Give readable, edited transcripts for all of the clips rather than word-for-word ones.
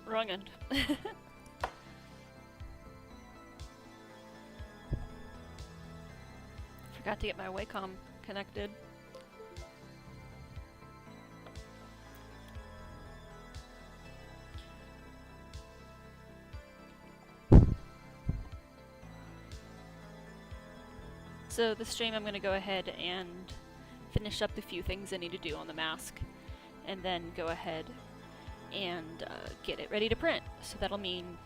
wrong end. Forgot to get my Wacom connected. So this stream I'm going to go ahead and finish up the few things I need to do on the mask, and then go ahead and get it ready to print. So that'll mean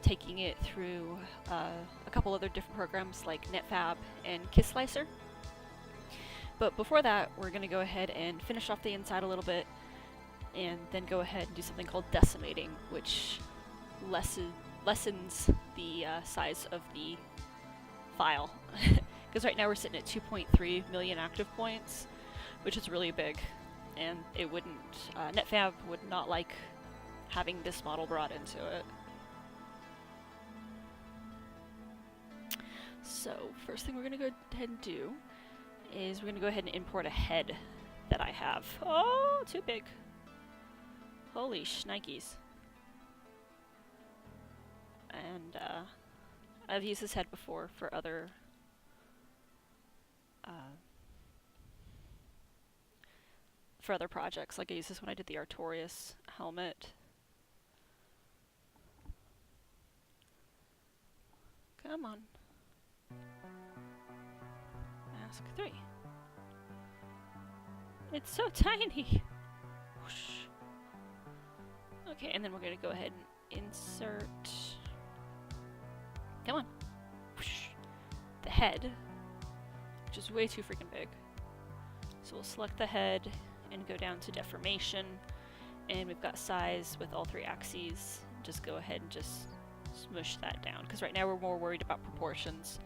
taking it through a couple other different programs like Netfabb and Kisslicer. But before that, we're going to go ahead and finish off the inside a little bit, and then go ahead and do something called decimating, which lessens the size of the file. Because right now we're sitting at 2.3 million active points, which is really big, and it wouldn't, Netfabb would not like having this model brought into it. So first thing we're going to go ahead and do is we're going to go ahead and import a head that I have. Oh, too big. Holy shnikes. And I've used this head before for other projects. Like I used this when I did the Artorias helmet. Come on. Mask 3. It's so tiny! Whoosh. Okay, and then we're gonna go ahead and insert... Come on! Whoosh. The head, which is way too freaking big. So we'll select the head and go down to deformation, and we've got size with all 3 axes. Just go ahead and just smush that down, because right now we're more worried about proportions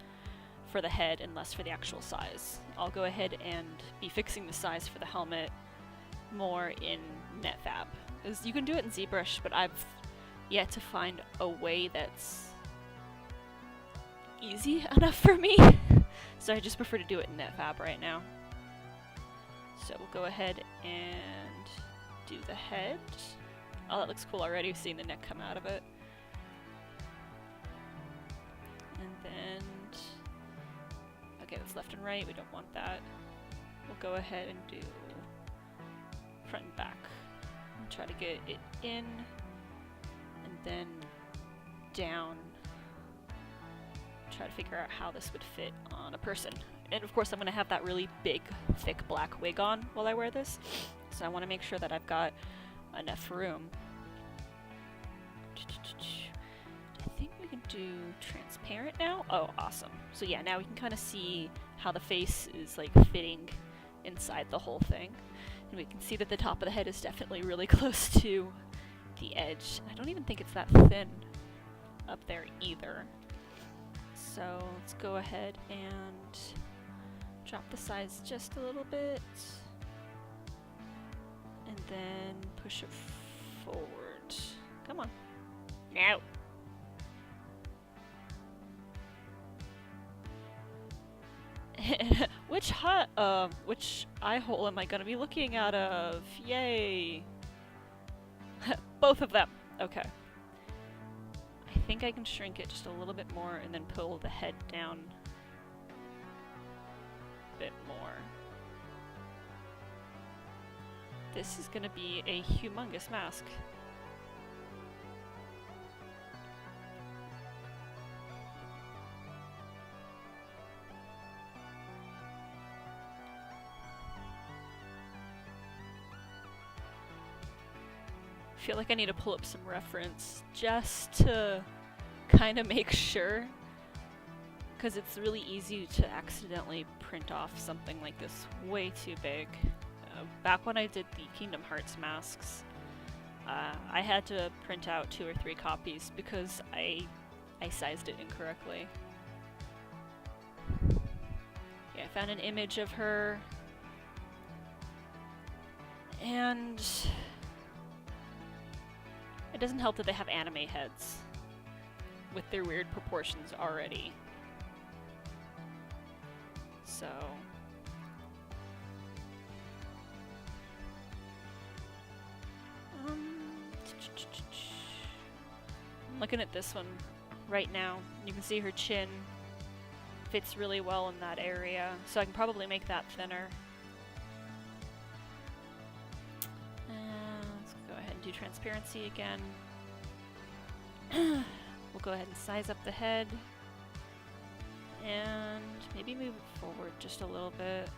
for the head and less for the actual size. I'll go ahead and be fixing the size for the helmet more in Netfabb. You can do it in Zbrush, but I've yet to find a way that's easy enough for me. So I just prefer to do it in Netfabb right now. So we'll go ahead and do the head. Oh, that looks cool already, seeing the neck come out of it. And then... okay, that's left and right, we don't want that. We'll go ahead and do front and back. And try to get it in, and then down. Try to figure out how this would fit on a person. And of course I'm going to have that really big, thick black wig on while I wear this. So I want to make sure that I've got enough room. I think we can do transparent now. Oh, awesome. So yeah, now we can kind of see how the face is like fitting inside the whole thing. And we can see that the top of the head is definitely really close to the edge. I don't even think it's that thin up there either. So let's go ahead and drop the size just a little bit, and then push it forward. Come on. No. Which eye hole am I gonna be looking out of? Yay! Both of them. Okay. I think I can shrink it just a little bit more and then pull the head down a bit more. This is gonna be a humongous mask. I feel like I need to pull up some reference just to kind of make sure, because it's really easy to accidentally print off something like this way too big. Back when I did the Kingdom Hearts masks, I had to print out 2 or 3 copies because I sized it incorrectly. Yeah, I found an image of her, and it doesn't help that they have anime heads with their weird proportions already. So... Looking at this one right now, you can see her chin fits really well in that area, so I can probably make that thinner. Let's go ahead and do transparency again. We'll go ahead and size up the head, and maybe move it forward just a little bit.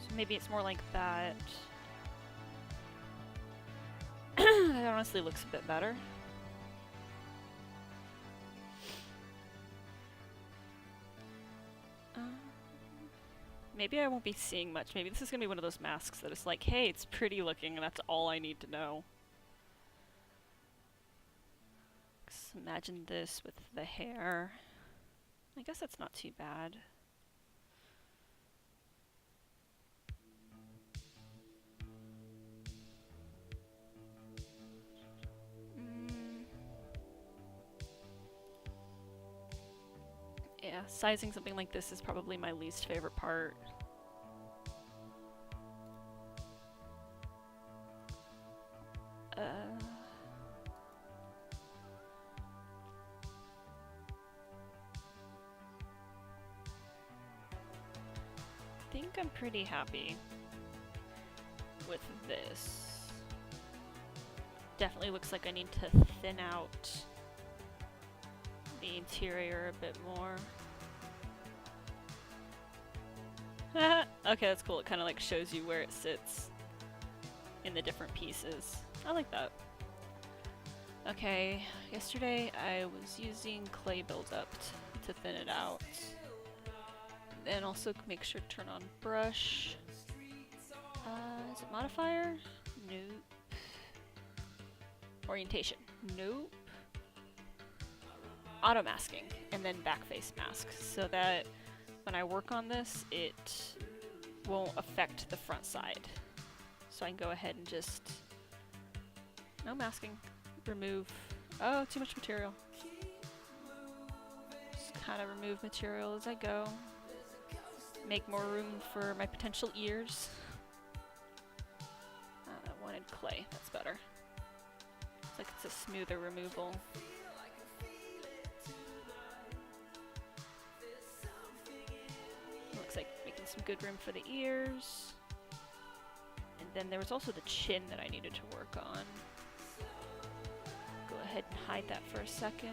So maybe it's more like that. That honestly looks a bit better. Maybe I won't be seeing much. Maybe this is going to be one of those masks that is like, hey, it's pretty looking and that's all I need to know. Just imagine this with the hair. I guess that's not too bad. Yeah, sizing something like this is probably my least favorite part. I think I'm pretty happy with this. Definitely looks like I need to thin out the interior a bit more. Okay, that's cool. It kind of like shows you where it sits in the different pieces. I like that. Okay, yesterday I was using clay buildup to thin it out. And also make sure to turn on brush. Is it modifier? Nope. Orientation? Nope. Auto masking, and then backface mask, so that when I work on this, it won't affect the front side. So I can go ahead and just, no masking, remove, oh, too much material. Just kind of remove material as I go. Make more room for my potential ears. I wanted clay, that's better. It's like it's a smoother removal. Looks like making some good room for the ears. And then there was also the chin that I needed to work on. Go ahead and hide that for a second.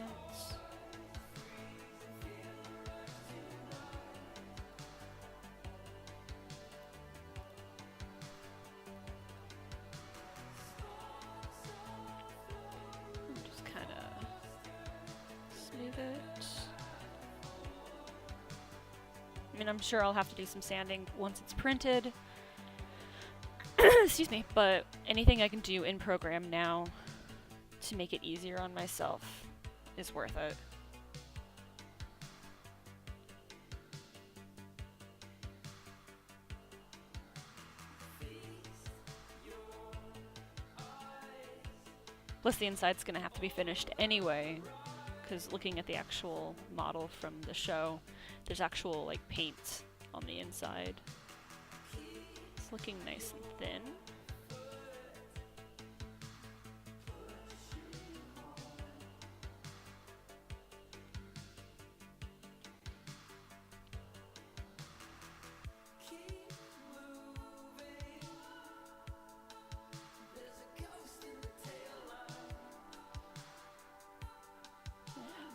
Just kind of smooth it. I mean, I'm sure I'll have to do some sanding once it's printed. Excuse me, but anything I can do in program now to make it easier on myself is worth it. Plus the inside's gonna have to be finished anyway, because looking at the actual model from the show, there's actual like paint on the inside. It's looking nice and thin.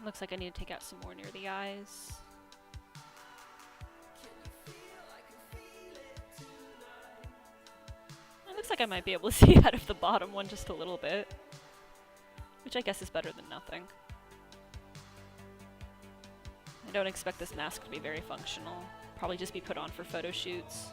Looks like I need to take out some more near the eyes. It looks like I might be able to see out of the bottom one just a little bit, which I guess is better than nothing. I don't expect this mask to be very functional. Probably just be put on for photo shoots.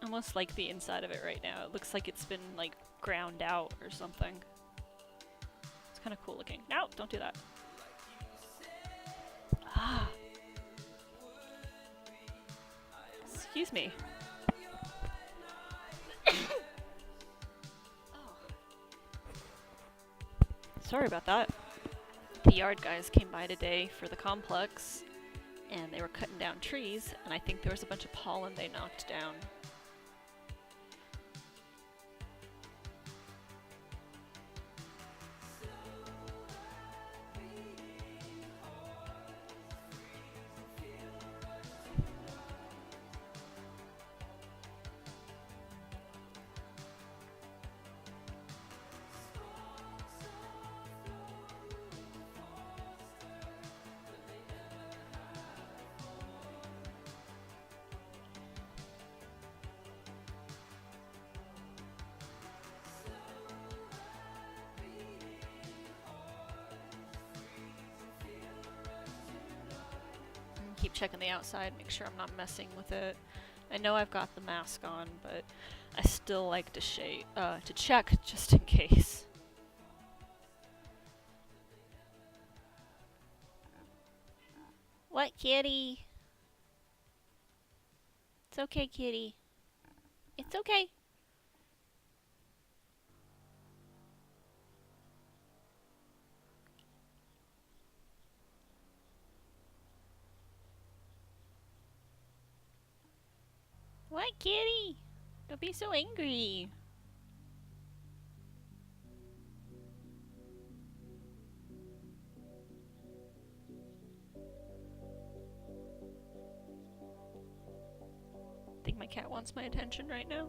almost like the inside of it right now. It looks like it's been, like, ground out or something. It's kind of cool looking. No, don't do that. Ah. Excuse me. Sorry about that. The yard guys came by today for the complex, and they were cutting down trees, and I think there was a bunch of pollen they knocked down. Keep checking the outside, make sure I'm not messing with it. I know I've got the mask on, but I still like to check just in case. What, kitty? It's okay, kitty. It's okay. What, kitty? Don't be so angry. I think my cat wants my attention right now.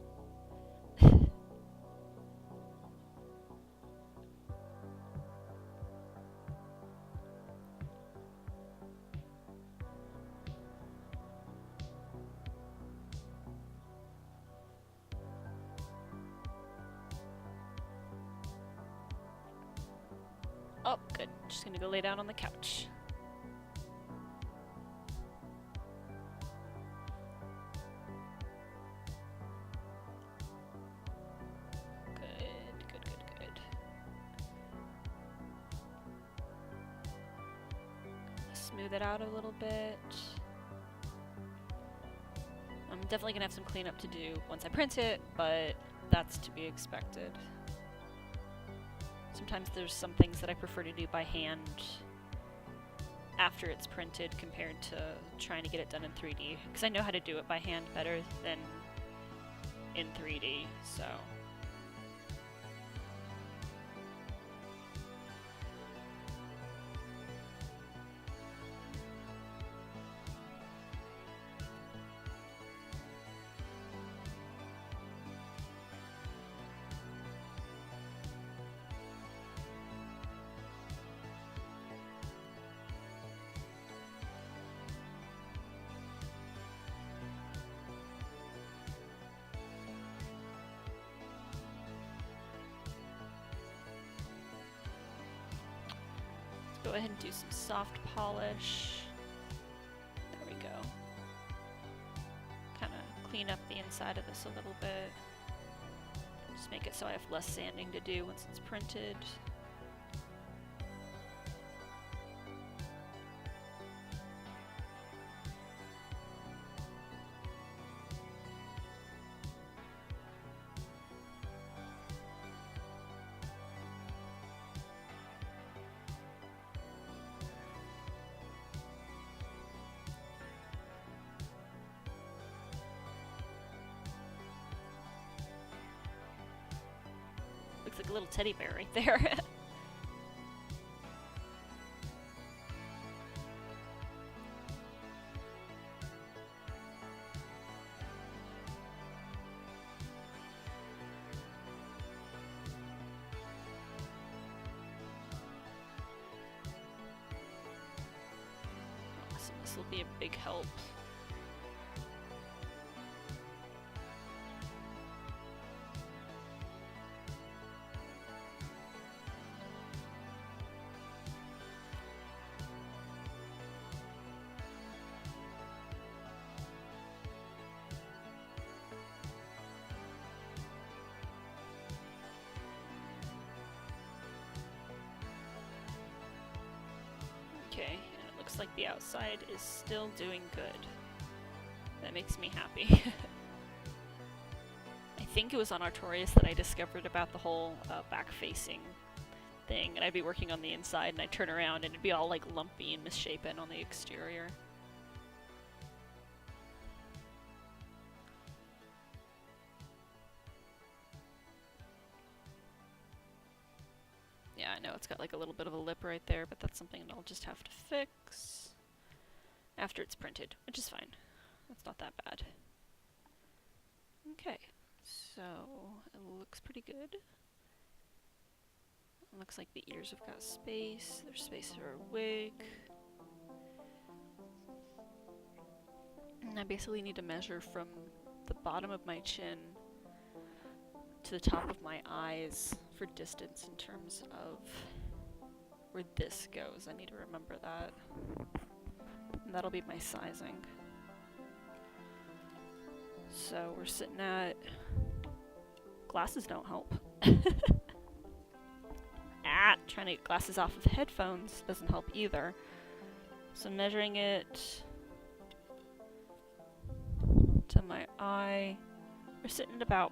Oh, good. Just gonna go lay down on the couch. Good. Smooth it out a little bit. I'm definitely gonna have some cleanup to do once I print it, but that's to be expected. Sometimes there's some things that I prefer to do by hand after it's printed compared to trying to get it done in 3D, because I know how to do it by hand better than in 3D, so. Go ahead and do some soft polish. There we go. Kind of clean up the inside of this a little bit. Just make it so I have less sanding to do once it's printed. Looks like a little teddy bear right there. Awesome, this will be a big help. looks like the outside is still doing good. That makes me happy. I think it was on Artorias that I discovered about the whole back-facing thing, and I'd be working on the inside and I'd turn around and it'd be all like lumpy and misshapen on the exterior. Yeah, I know it's got like a little bit of a lip right there, but that's something that I'll just have to fix after it's printed, which is fine. That's not that bad. Okay, so it looks pretty good. It looks like the ears have got space. There's space for a wig. And I basically need to measure from the bottom of my chin to the top of my eyes for distance in terms of where this goes. I need to remember that. And that'll be my sizing. So we're sitting at... Glasses don't help. Trying to get glasses off of headphones doesn't help either. So measuring it to my eye, we're sitting at about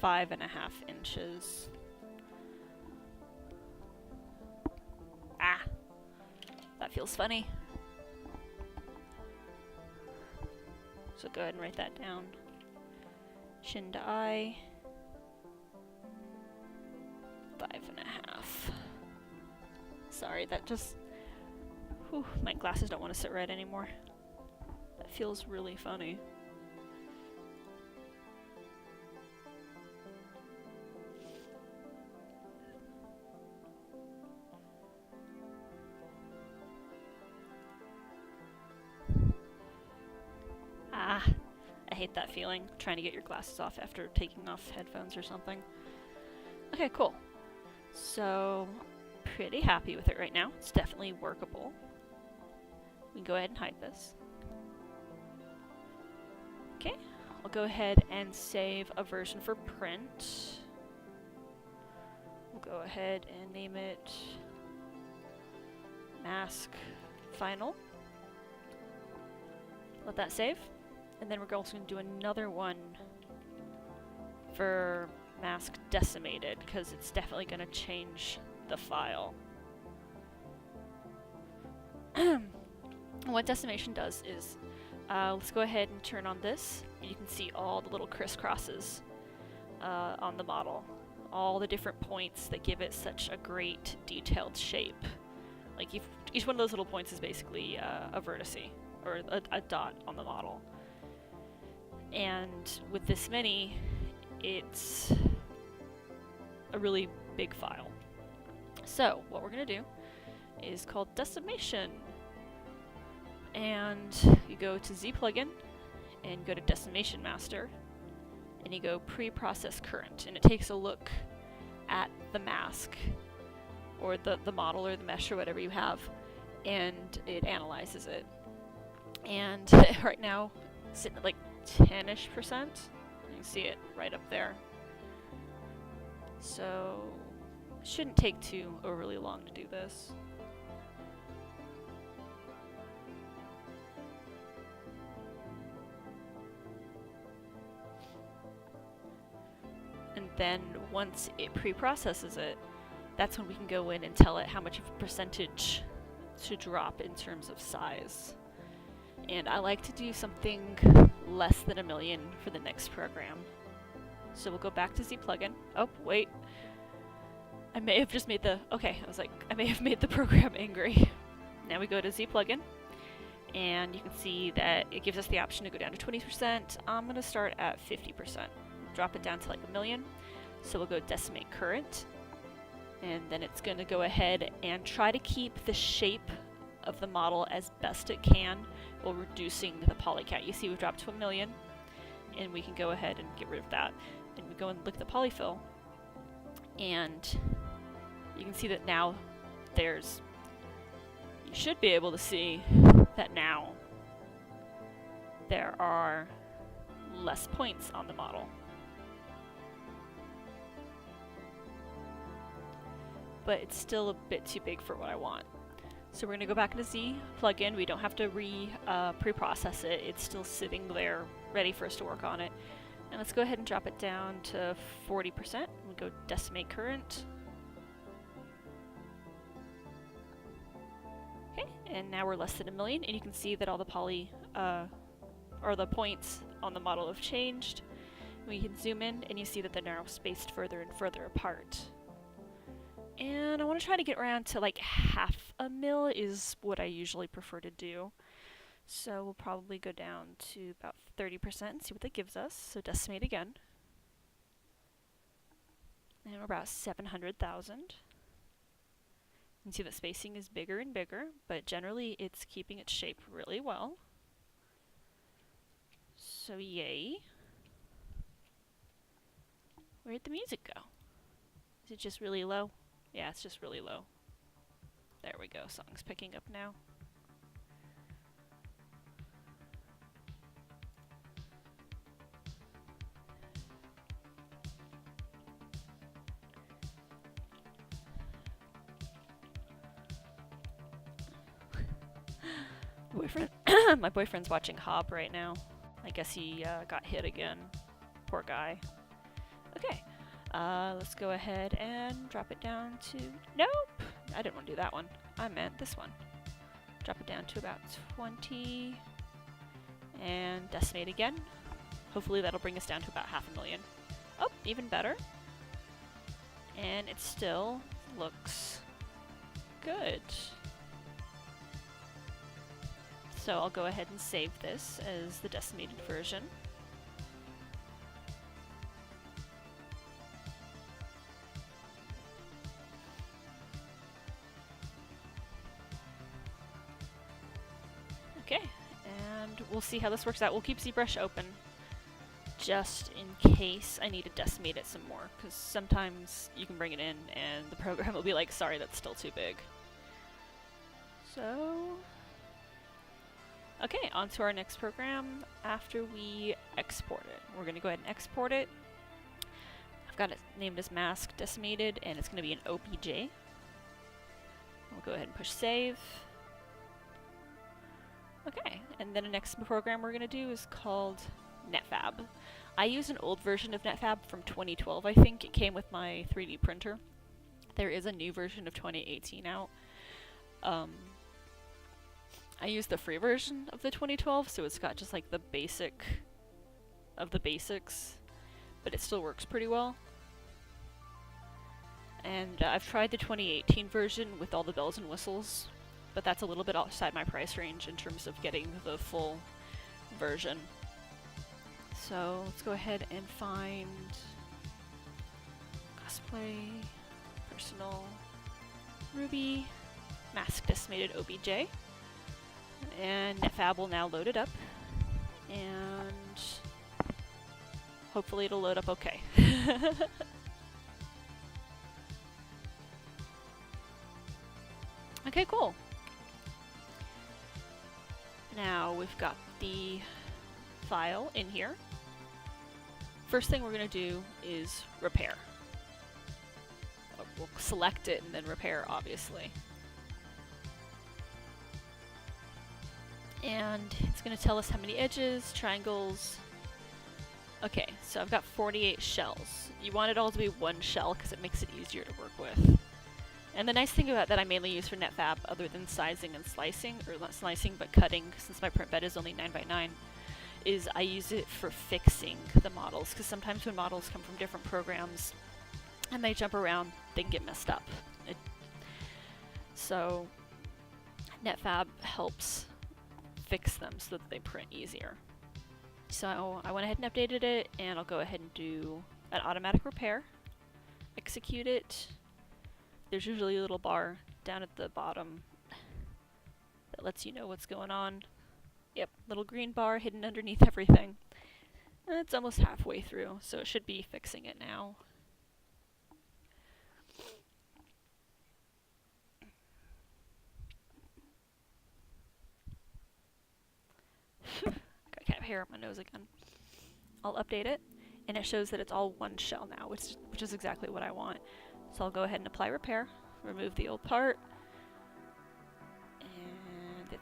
5.5 inches. Ah! That feels funny. So go ahead and write that down. Chin to eye. 5.5. Sorry, that just... Whew, my glasses don't want to sit right anymore. That feels really funny. Ah, I hate that feeling, trying to get your glasses off after taking off headphones or something. Okay, cool. So, pretty happy with it right now. It's definitely workable. We can go ahead and hide this. Okay, I'll go ahead and save a version for print. We'll go ahead and name it Mask Final. Let that save. And then we're also going to do another one for Mask Decimated, because it's definitely going to change the file. What decimation does is, let's go ahead and turn on this, and you can see all the little crisscrosses on the model. All the different points that give it such a great detailed shape. Like each one of those little points is basically a vertex, or a dot on the model. And with this many, it's a really big file. So what we're going to do is called decimation. And you go to Z plugin and go to decimation master, and you go pre-process current, and it takes a look at the mask or the model or the mesh or whatever you have, and it analyzes it. And right now it's sitting at like 10-ish%. You can see it right up there. So it shouldn't take too overly long to do this. And then once it pre-processes it, that's when we can go in and tell it how much of a percentage to drop in terms of size. And I like to do something less than 1 million for the next program. So we'll go back to Z plugin. Oh, wait. I may have just made the... Okay, I was like, I may have made the program angry. Now we go to Z plugin, and you can see that it gives us the option to go down to 20%. I'm going to start at 50%. Drop it down to like 1 million. So we'll go decimate current, and then it's going to go ahead and try to keep the shape of the model as best it can while reducing the polycat. You see we've dropped to 1 million, and we can go ahead and get rid of that. And we go and look at the polyfill, and you can see that now there's... You should be able to see that now there are less points on the model. But it's still a bit too big for what I want. So we're going to go back into Z, plug in. We don't have to pre-process it. It's still sitting there ready for us to work on it. And let's go ahead and drop it down to 40%. We'll go decimate current. Okay, and now we're less than 1 million, and you can see that all the or the points on the model have changed. We can zoom in, and you see that they're now spaced further and further apart. And I want to try to get around to like 0.5 mil is what I usually prefer to do. So we'll probably go down to about 30% and see what that gives us. So decimate again. And we're about 700,000. You can see the spacing is bigger and bigger, but generally it's keeping its shape really well. So yay. Where'd the music go? Is it just really low? Yeah, it's just really low. There we go, song's picking up now. My boyfriend's watching Hob right now. I guess he got hit again. Poor guy. Okay. Let's go ahead and drop it down to... Nope! I didn't want to do that one. I meant this one. Drop it down to about 20. And decimate again. Hopefully that'll bring us down to about 500,000. Oh, even better. And it still looks good. So I'll go ahead and save this as the decimated version. Okay, and we'll see how this works out. We'll keep Zbrush open just in case I need to decimate it some more, because sometimes you can bring it in and the program will be like, sorry, that's still too big. So, okay, on to our next program after we export it. We're going to go ahead and export it. I've got it named as mask decimated, and it's going to be an OBJ. We'll go ahead and push save. Okay, and then the next program we're going to do is called Netfabb. I use an old version of Netfabb from 2012, I think. It came with my 3D printer. There is a new version of 2018 out. I use the free version of the 2012, so it's got just like the basic of the basics, but it still works pretty well. And I've tried the 2018 version with all the bells and whistles, but that's a little bit outside my price range in terms of getting the full version. So let's go ahead and find cosplay, personal, Ruby, mask decimated OBJ, and Netfabb will now load it up, and hopefully it'll load up okay. Okay, cool. Now we've got the file in here. First thing we're going to do is repair. We'll select it and then repair, obviously. And it's going to tell us how many edges, triangles. Okay, so I've got 48 shells. You want it all to be one shell because it makes it easier to work with. And the nice thing about that I mainly use for Netfabb, other than sizing and slicing, or not slicing, but cutting, since my print bed is only 9x9, is I use it for fixing the models, because sometimes when models come from different programs and they jump around, they can get messed up. So Netfabb helps fix them so that they print easier. So I went ahead and updated it, and I'll go ahead and do an automatic repair, execute it. There's usually a little bar down at the bottom that lets you know what's going on. Yep, little green bar hidden underneath everything. And it's almost halfway through, so it should be fixing it now. Got cat hair on my nose again. I'll update it, and it shows that it's all one shell now, which is exactly what I want. So I'll go ahead and apply repair, remove the old part,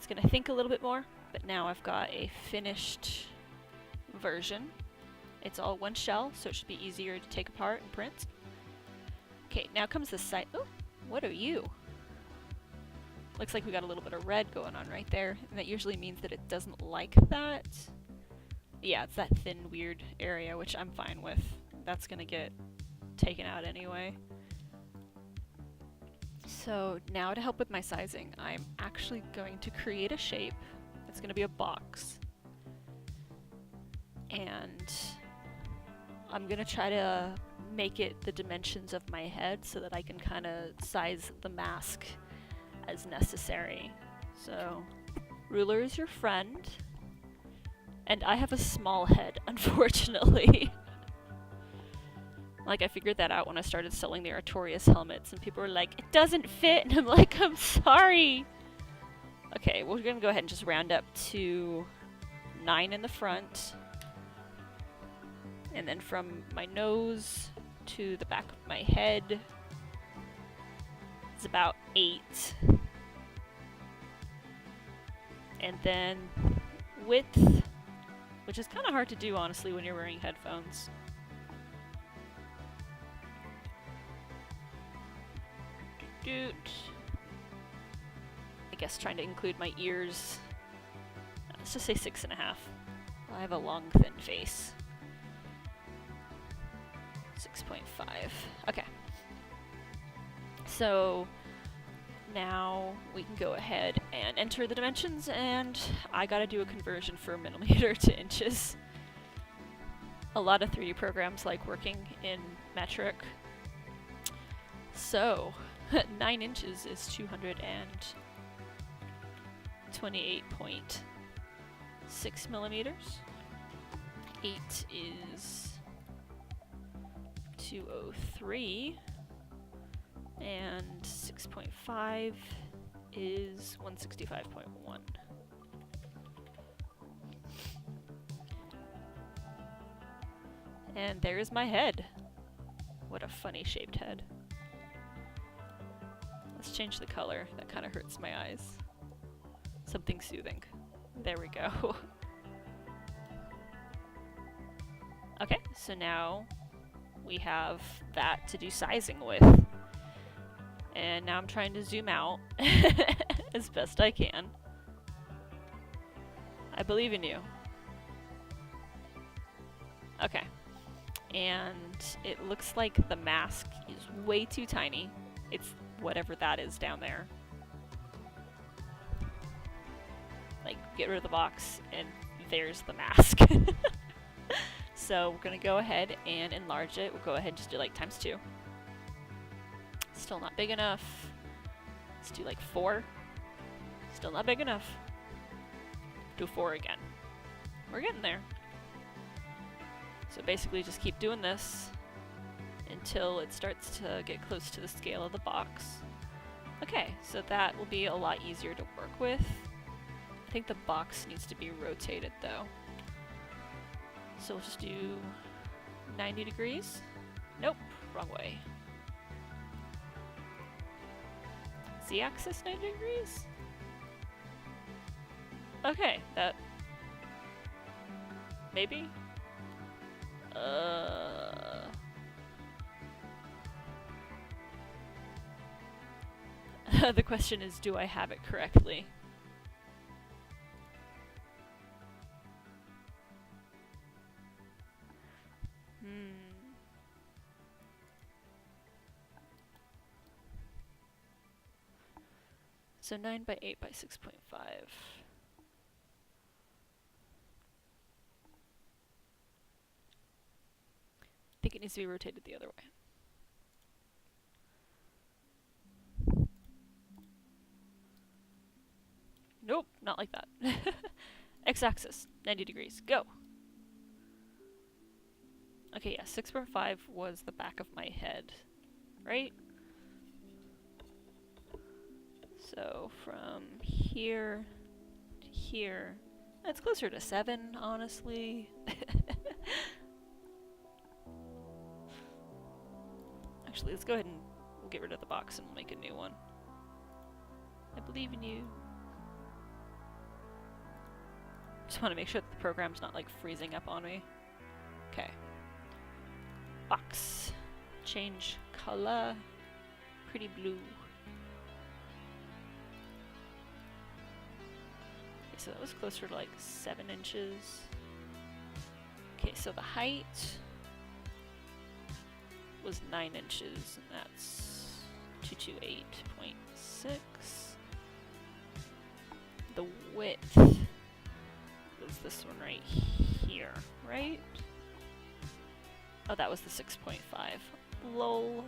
It's gonna think a little bit more, but now I've got a finished version. It's all one shell, so it should be easier to take apart and print. Okay, now comes the side. Oh, what are you? Looks like we got a little bit of red going on right there, and that usually means that it doesn't like that. Yeah, it's that thin, weird area, which I'm fine with. That's gonna get taken out anyway. So now to help with my sizing, I'm actually going to create a shape. It's gonna be a box. And I'm gonna try to make it the dimensions of my head so that I can kind of size the mask as necessary. So, ruler is your friend. And I have a small head, unfortunately. Like, I figured that out when I started selling the Artorias helmets, and people were like, it doesn't fit, and I'm like, I'm sorry! Okay, we're gonna go ahead and just round up to 9 in the front. And then from my nose to the back of my head is about 8. And then width, which is kind of hard to do, honestly, when you're wearing headphones. Doot. I guess trying to include my ears. Let's just say 6.5. I have a long, thin face. 6.5. Okay. So now we can go ahead and enter the dimensions, and I gotta do a conversion from millimeter to inches. A lot of 3D programs like working in metric. So 9 inches is 228.6 millimeters. 8 is 203, and 6.5 is 165.1. And there's my head. What a funny shaped head. Let's change the color. That kind of hurts my eyes. Something soothing. There we go. Okay, so now we have that to do sizing with. And now I'm trying to zoom out as best I can. I believe in you. Okay. And it looks like the mask is way too tiny. It's whatever that is down there. Like, get rid of the box, and there's the mask. So we're gonna go ahead and enlarge it. We'll go ahead and just do like ×2. Still not big enough. Let's do like 4. Still not big enough. Do 4 again. We're getting there. So basically just keep doing this until it starts to get close to the scale of the box. Okay, so that will be a lot easier to work with. I think the box needs to be rotated though. So we'll just do 90 degrees. Nope, wrong way. Z-axis 90 degrees? Okay, that... maybe? The question is, do I have it correctly? So 9 by 8 by 6.5. I think it needs to be rotated the other way. Nope, not like that. X-axis, 90 degrees, go! Okay, yeah, 6.5 was the back of my head, right? So from here to here, that's closer to 7, honestly. Actually, let's go ahead and we'll get rid of the box and we'll make a new one. I believe in you. Just want to make sure that the program's not like freezing up on me. Okay. Box. Change color. Pretty blue. Okay, so that was closer to like 7 inches. Okay, so the height was 9 inches, and that's 228.6. The width was this one right here, right? Oh, that was the 6.5. Lol.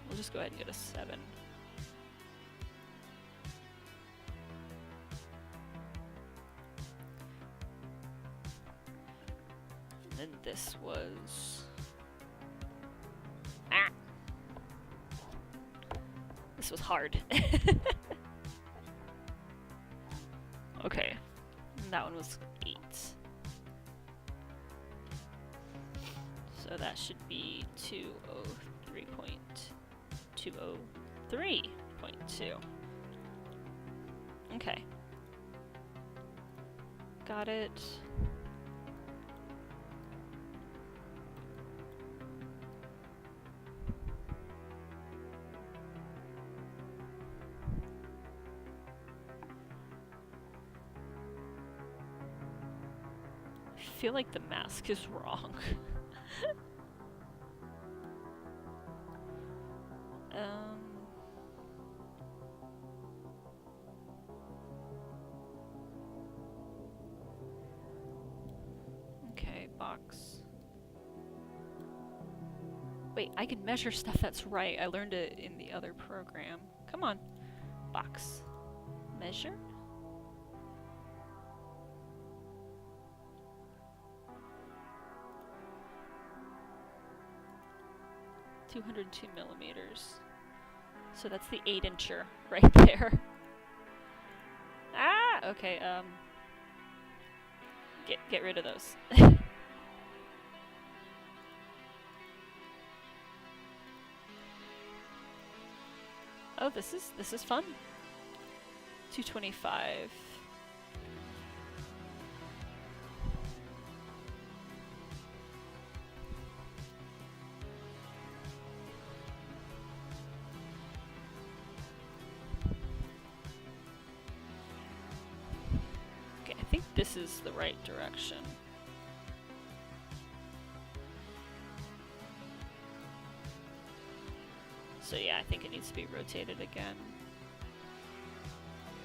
We'll just go ahead and get a 7. And then this was... Ah! This was hard. Okay. And that one was 8. So that should be 203.2. Okay. Got it. I feel like the mask is wrong. Okay, box. Wait, I can measure stuff, that's right. I learned it in the other program. Come on. Box. Measure? .202 millimeters. So that's the 8-incher right there. Ah! Okay, get rid of those. Oh, this is fun. 225. Okay, I think this is the right direction. So yeah, I think it needs to be rotated again.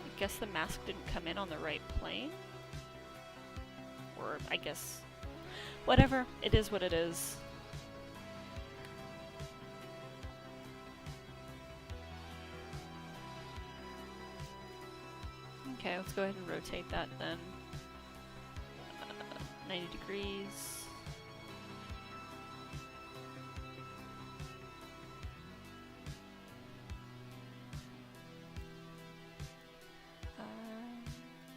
I guess the mask didn't come in on the right plane? Or I guess... whatever, it is what it is. Okay, let's go ahead and rotate that then. 90 degrees. I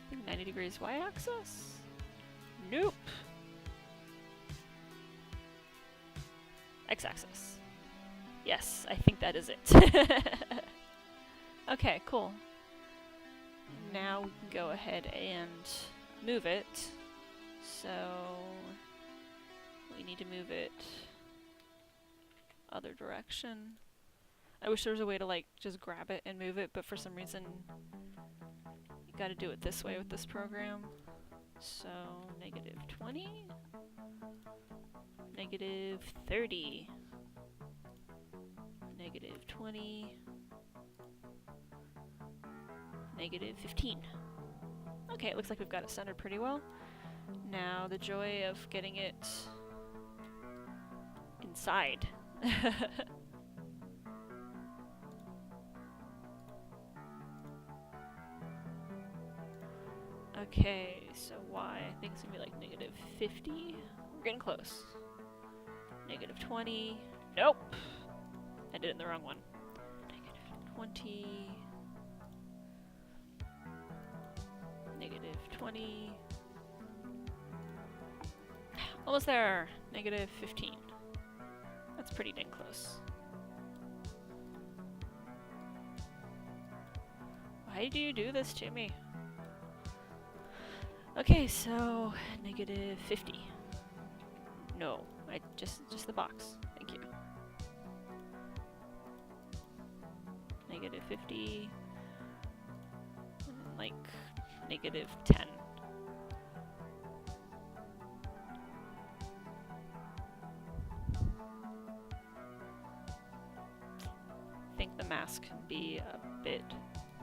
think 90 degrees y-axis? Nope. X-axis. Yes, I think that is it. Okay, cool. Now we can go ahead and move it. So we need to move it other direction. I wish there was a way to like just grab it and move it, but for some reason you gotta do it this way with this program. So -20, -30, -20, -15. Okay, it looks like we've got it centered pretty well. Now the joy of getting it inside. Okay, so y, I think it's gonna be like -50. We're getting close. -20. Nope! I did it in the wrong one. -20. -20. Almost there. -15. That's pretty dang close. Why do you do this to me? Okay, so -50. No, just the box. Thank you. -50. And then like -10. I think the mask can be a bit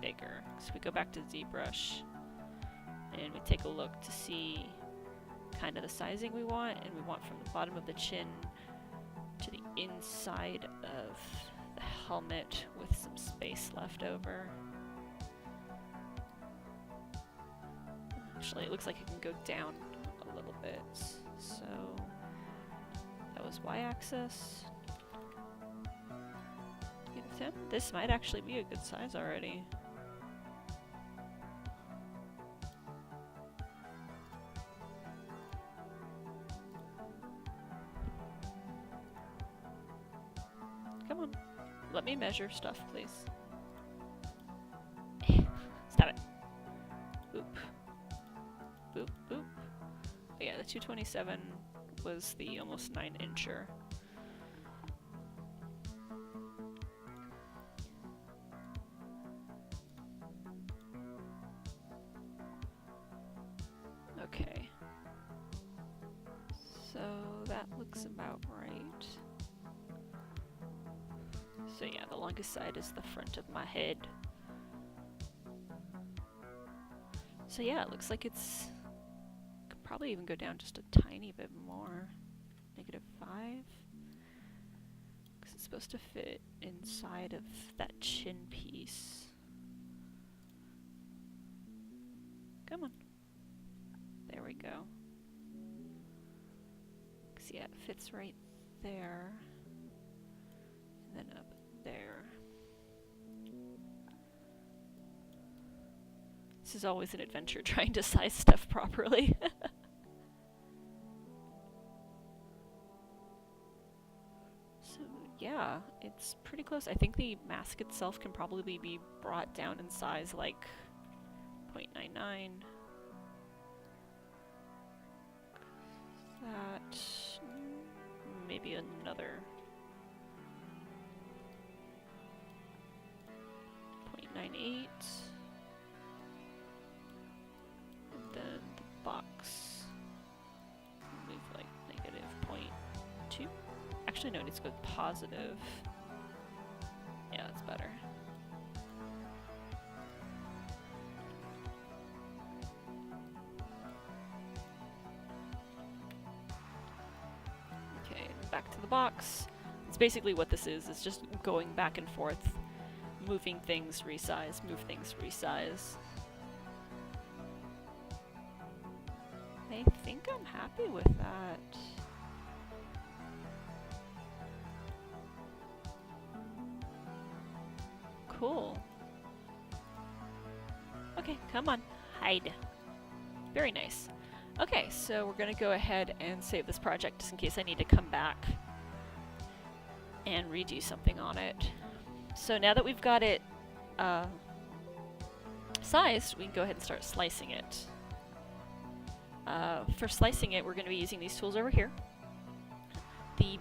bigger. So we go back to Zbrush and we take a look to see kind of the sizing we want, and we want from the bottom of the chin to the inside of the helmet with some space left over. Actually, it looks like it can go down a little bit. So that was y-axis. This might actually be a good size already. Come on, let me measure stuff, please. Stop it. Boop. Boop, boop. But yeah, the 227 was the almost 9-incher. Okay. So that looks about right. So yeah, the longest side is the front of my head. So yeah, it looks like it's could probably even go down just a tiny bit more. -5. Because it's supposed to fit inside of that chin piece. Come on. There we go. Because yeah, it fits right there. And then up there. This is always an adventure trying to size stuff properly. So yeah, it's pretty close. I think the mask itself can probably be brought down in size like 0.99. That, maybe another 0.98. And then the box, move like -0.2. Actually, no, it needs to go positive. Yeah, that's better. Okay, back to the box. It's basically what this is. It's just going back and forth, moving things, resize, move things, resize. I think I'm happy with that. Cool. Okay, come on, hide. Very nice. Okay, so we're gonna go ahead and save this project just in case I need to come back and redo something on it. So now that we've got it sized, we can go ahead and start slicing it. For slicing it, we're going to be using these tools over here. The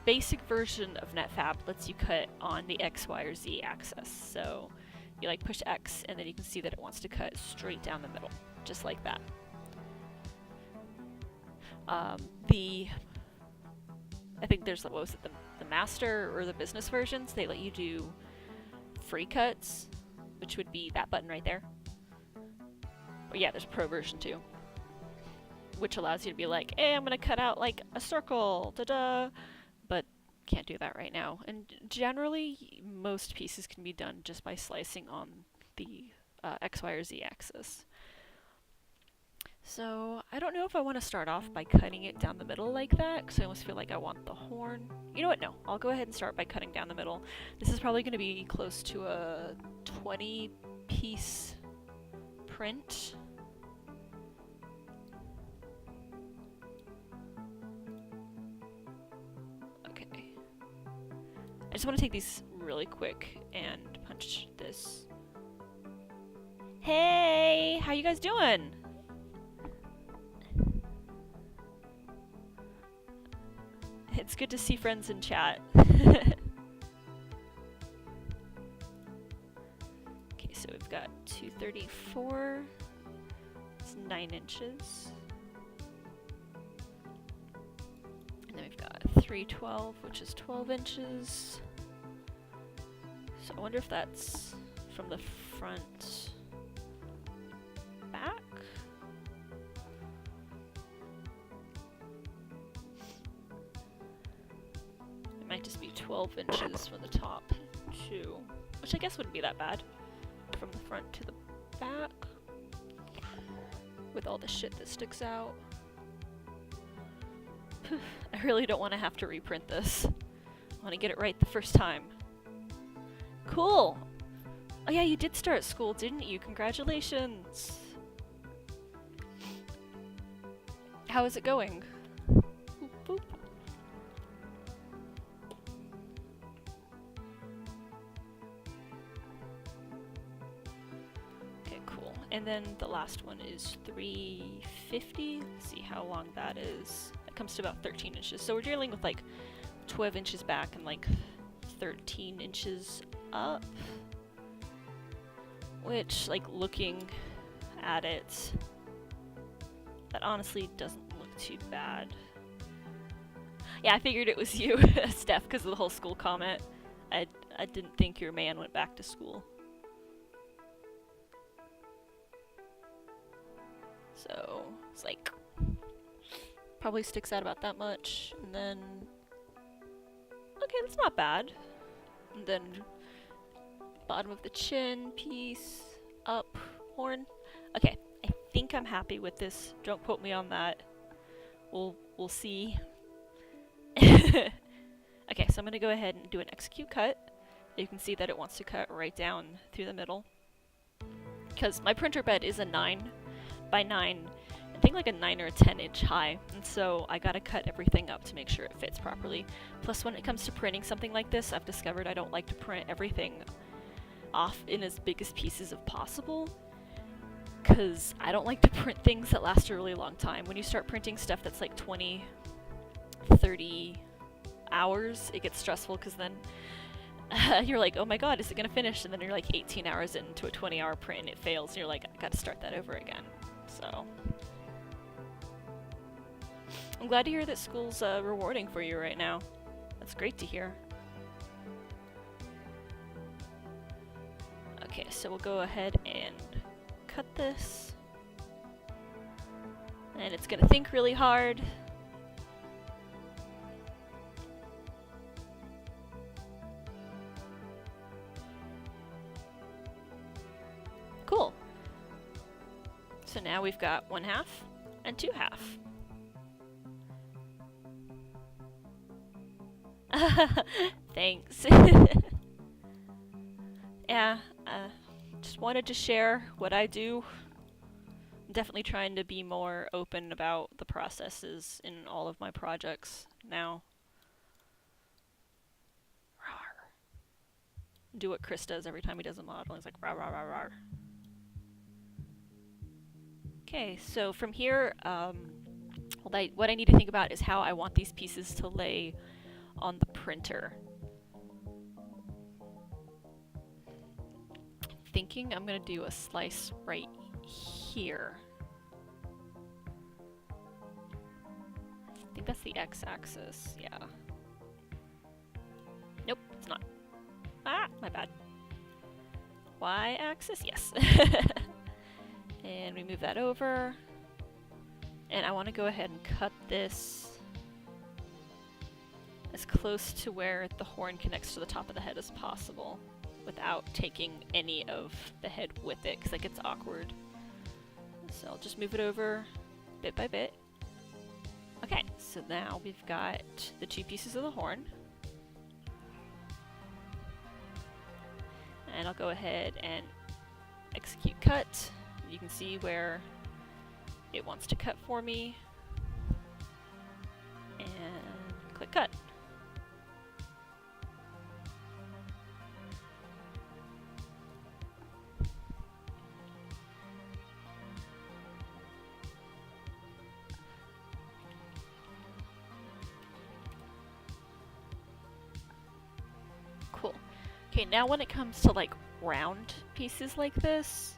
basic version of Netfabb lets you cut on the X, Y, or Z axis. So you like push X, and then you can see that it wants to cut straight down the middle, just like that. I think there's, what was it, the master or the business versions, they let you do free cuts, which would be that button right there. But yeah, there's a pro version too, which allows you to be like, hey, I'm gonna cut out like a circle, da-da, but can't do that right now. And generally, most pieces can be done just by slicing on the X, Y, or Z axis. So I don't know if I want to start off by cutting it down the middle like that, because I almost feel like I want the horn. You know what? No, I'll go ahead and start by cutting down the middle. This is probably going to be close to a 20-piece print. Okay. I just want to take these really quick and punch this. Hey! How you guys doing? It's good to see friends in chat. Okay, so we've got 234. It's 9 inches. And then we've got 312, which is 12 inches. So I wonder if that's from the front back. It might just be 12 inches from the top too, which I guess wouldn't be that bad. From the front to the back, with all the shit that sticks out. I really don't want to have to reprint this. I want to get it right the first time. Cool! Oh yeah, you did start school, didn't you? Congratulations! How is it going? Boop, boop. Okay, cool. And then the last one is 350. Let's see how long that is. That comes to about 13 inches. So we're dealing with like 12 inches back and like 13 inches up. Which, like, looking at it, that honestly doesn't look too bad. Yeah, I figured it was you, Steph, because of the whole school comment. I didn't think your man went back to school. So, it's like, probably sticks out about that much, and then, okay, that's not bad. And then, bottom of the chin piece, up, horn. Okay, I think I'm happy with this. Don't quote me on that. We'll see. Okay, so I'm gonna go ahead and do an execute cut. You can see that it wants to cut right down through the middle. Because my printer bed is a 9 by 9, I think like a 9 or a 10 inch high, and so I gotta cut everything up to make sure it fits properly. Plus when it comes to printing something like this, I've discovered I don't like to print everything off in as big as pieces as possible, because I don't like to print things that last a really long time. When you start printing stuff that's like 20, 30 hours, it gets stressful, because then you're like, oh my god, is it gonna finish? And then you're like 18 hours into a 20-hour print and it fails, and you're like, I gotta start that over again. So I'm glad to hear that school's rewarding for you right now. That's great to hear. Okay, so we'll go ahead and cut this. And it's gonna think really hard. Cool. So now we've got 1/2 and 2/2. Thanks. Yeah, just wanted to share what I do. I'm definitely trying to be more open about the processes in all of my projects now. Rawr. Do what Chris does every time he does a model. He's like, rawr, rawr, rawr, rawr. Okay, so from here, what I need to think about is how I want these pieces to lay on the printer. Thinking I'm gonna do a slice right here. I think that's the x-axis, yeah. Nope, it's not. Ah, my bad. Y-axis, yes. And we move that over. And I want to go ahead and cut this as close to where the horn connects to the top of the head as possible, without taking any of the head with it, because that gets awkward. So I'll just move it over bit by bit. Okay, so now we've got the 2 pieces of the horn. And I'll go ahead and execute cut. You can see where it wants to cut for me. And click cut. Okay, now when it comes to like round pieces like this,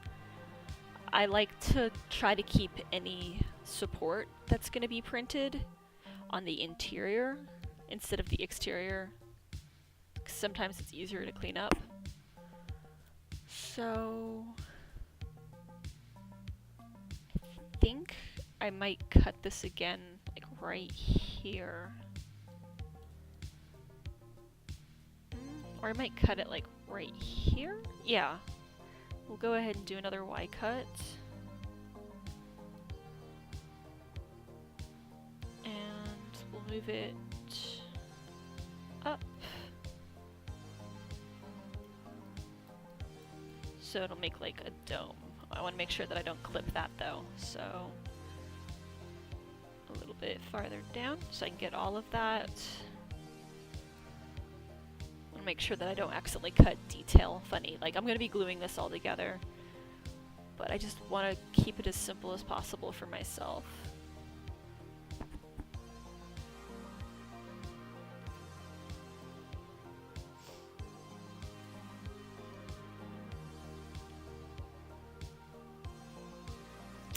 I like to try to keep any support that's going to be printed on the interior instead of the exterior. Sometimes it's easier to clean up. So I think I might cut this again like right here. Or I might cut it like right here? Yeah. We'll go ahead and do another Y cut. And we'll move it up. So it'll make like a dome. I want to make sure that I don't clip that though. So a little bit farther down so I can get all of that. I want to make sure that I don't accidentally cut detail funny. Like I'm going to be gluing this all together, but I just want to keep it as simple as possible for myself.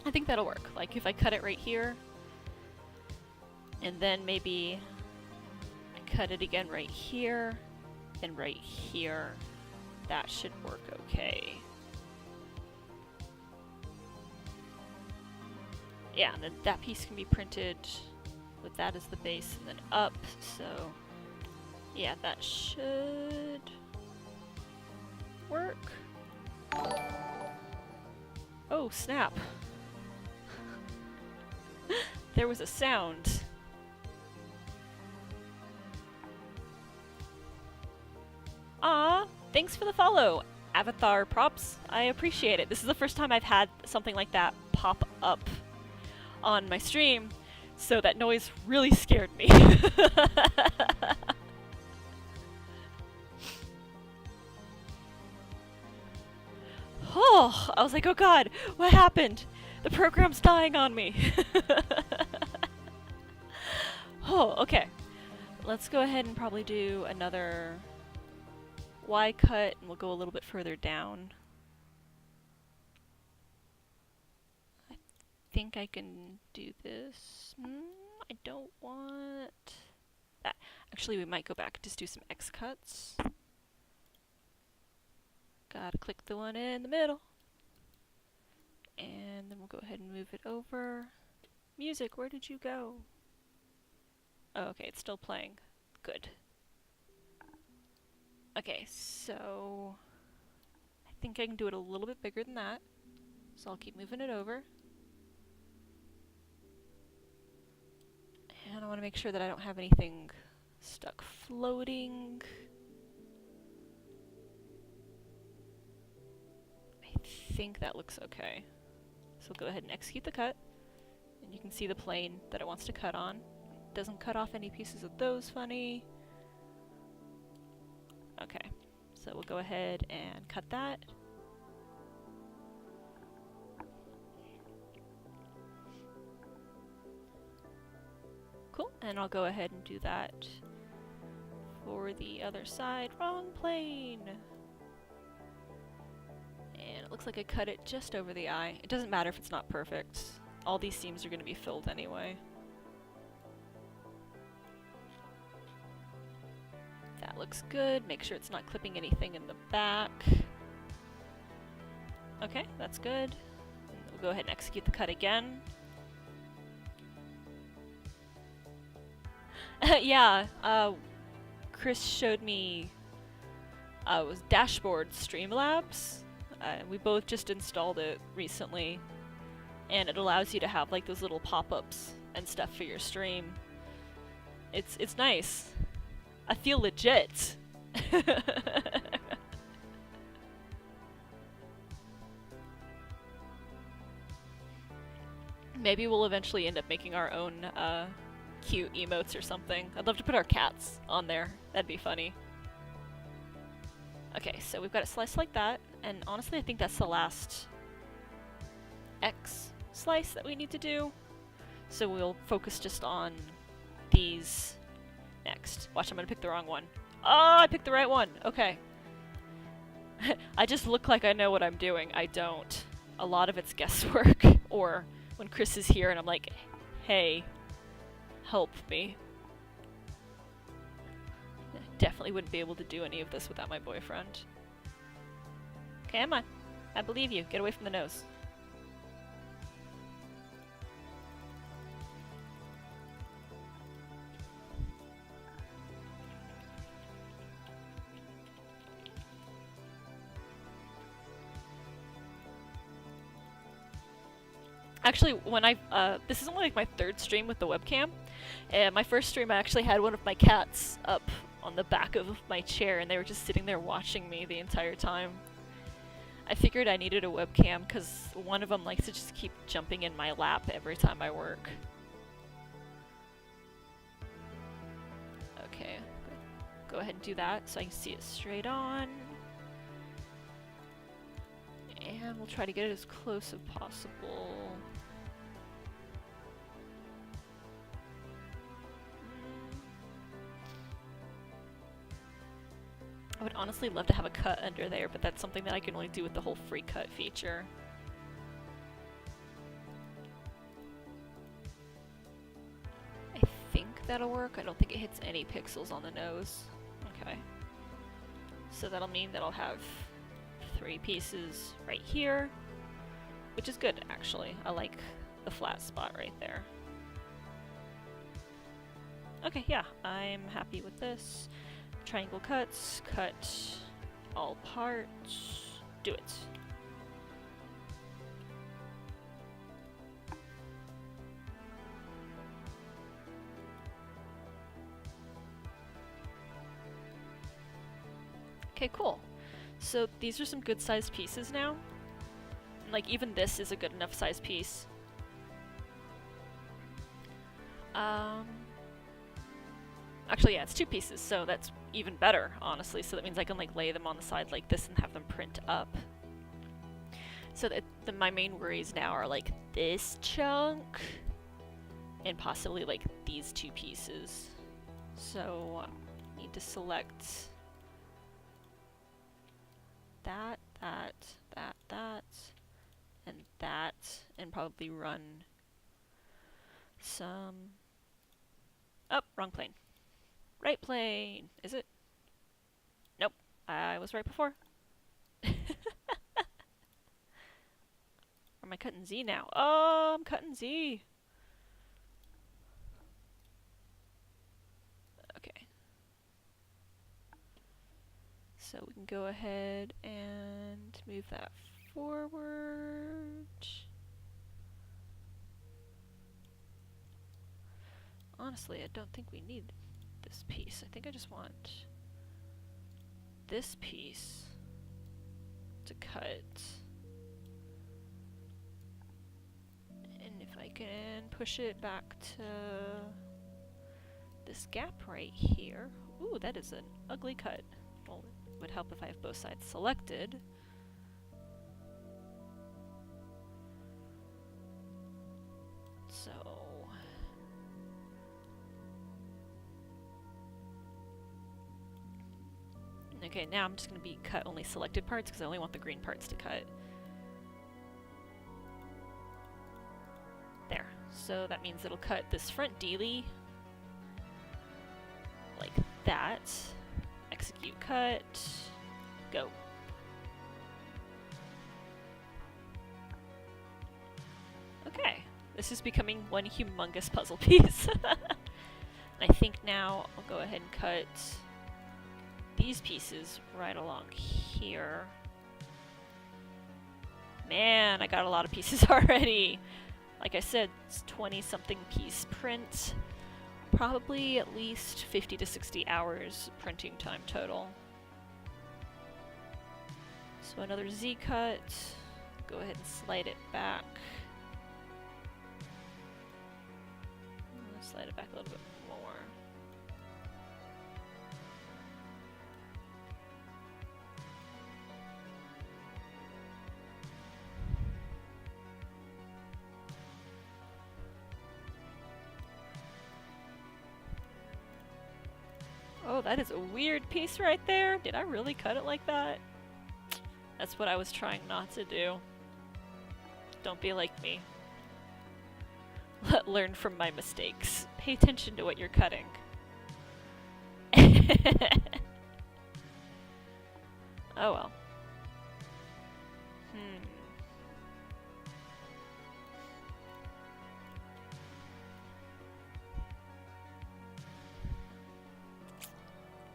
I think that'll work. Like if I cut it right here, and then maybe I cut it again right here, and right here, that should work okay. Yeah, and then that piece can be printed with that as the base and then up, so yeah, that should work. Oh, snap. There was a sound. Aw, thanks for the follow, Avatar Props. I appreciate it. This is the first time I've had something like that pop up on my stream, so that noise really scared me. Oh, I was like, oh god, what happened? The program's dying on me. Oh, okay. Let's go ahead and probably do another Y cut, and we'll go a little bit further down. I think I can do this. I don't want that. Actually, we might go back and just do some X cuts. Gotta click the one in the middle. And then we'll go ahead and move it over. Music, where did you go? Oh, okay, it's still playing. Good. Okay, so I think I can do it a little bit bigger than that. So I'll keep moving it over. And I want to make sure that I don't have anything stuck floating. I think that looks okay. So we'll go ahead and execute the cut. And you can see the plane that it wants to cut on. It doesn't cut off any pieces of those funny. Okay, so we'll go ahead and cut that. Cool, and I'll go ahead and do that for the other side. Wrong plane! And it looks like I cut it just over the eye. It doesn't matter if it's not perfect. All these seams are going to be filled anyway. That looks good. Make sure it's not clipping anything in the back. Okay, that's good. And we'll go ahead and execute the cut again. Yeah, Chris showed me it was Dashboard Streamlabs. We both just installed it recently, and it allows you to have like those little pop-ups and stuff for your stream. It's nice. I feel legit. Maybe we'll eventually end up making our own cute emotes or something. I'd love to put our cats on there. That'd be funny. Okay, so we've got it sliced like that, and honestly I think that's the last X slice that we need to do. So we'll focus just on these next. Watch, I'm gonna pick the wrong one. Oh, I picked the right one! Okay. I just look like I know what I'm doing. I don't. A lot of it's guesswork. Or when Chris is here and I'm like, hey, help me. Definitely wouldn't be able to do any of this without my boyfriend. Come on. I believe you. Get away from the nose. Actually, when this is only like my third stream with the webcam. And my first stream I actually had one of my cats up on the back of my chair and they were just sitting there watching me the entire time. I figured I needed a webcam because one of them likes to just keep jumping in my lap every time I work. Okay, go ahead and do that so I can see it straight on. And we'll try to get it as close as possible. I would honestly love to have a cut under there, but that's something that I can only do with the whole free cut feature. I think that'll work. I don't think it hits any pixels on the nose. Okay. So that'll mean that I'll have 3 pieces right here, which is good actually. I like the flat spot right there. Okay, yeah, I'm happy with this. Triangle cuts, cut all parts, do it. Okay, cool. So these are some good sized pieces now. Like even this is a good enough sized piece. Actually, yeah, it's 2 pieces, so that's even better, honestly. So that means I can like lay them on the side like this and have them print up. So that my main worries now are like this chunk and possibly like these 2 pieces. So I need to select that, and probably run some... Oh, wrong plane. Right plane! Is it? Nope. I was right before. Or am I cutting Z now? Oh, I'm cutting Z! Okay. So we can go ahead and move that forward. Honestly, I don't think we need this piece. I think I just want this piece to cut. And if I can push it back to this gap right here. Ooh, that is an ugly cut. Well, it would help if I have both sides selected. So... Okay, now I'm just going to be cut only selected parts because I only want the green parts to cut. There. So that means it'll cut this front dealie like that. Execute cut. Go. Okay. This is becoming one humongous puzzle piece. And I think now I'll go ahead and cut these pieces right along here. Man, I got a lot of pieces already. Like I said, it's 20-something piece print. Probably at least 50 to 60 hours printing time total. So another Z cut. Go ahead and slide it back. Slide it back a little bit more. Oh, that is a weird piece right there. Did I really cut it like that? That's what I was trying not to do. Don't be like me. Learn from my mistakes. Pay attention to what you're cutting. Oh well.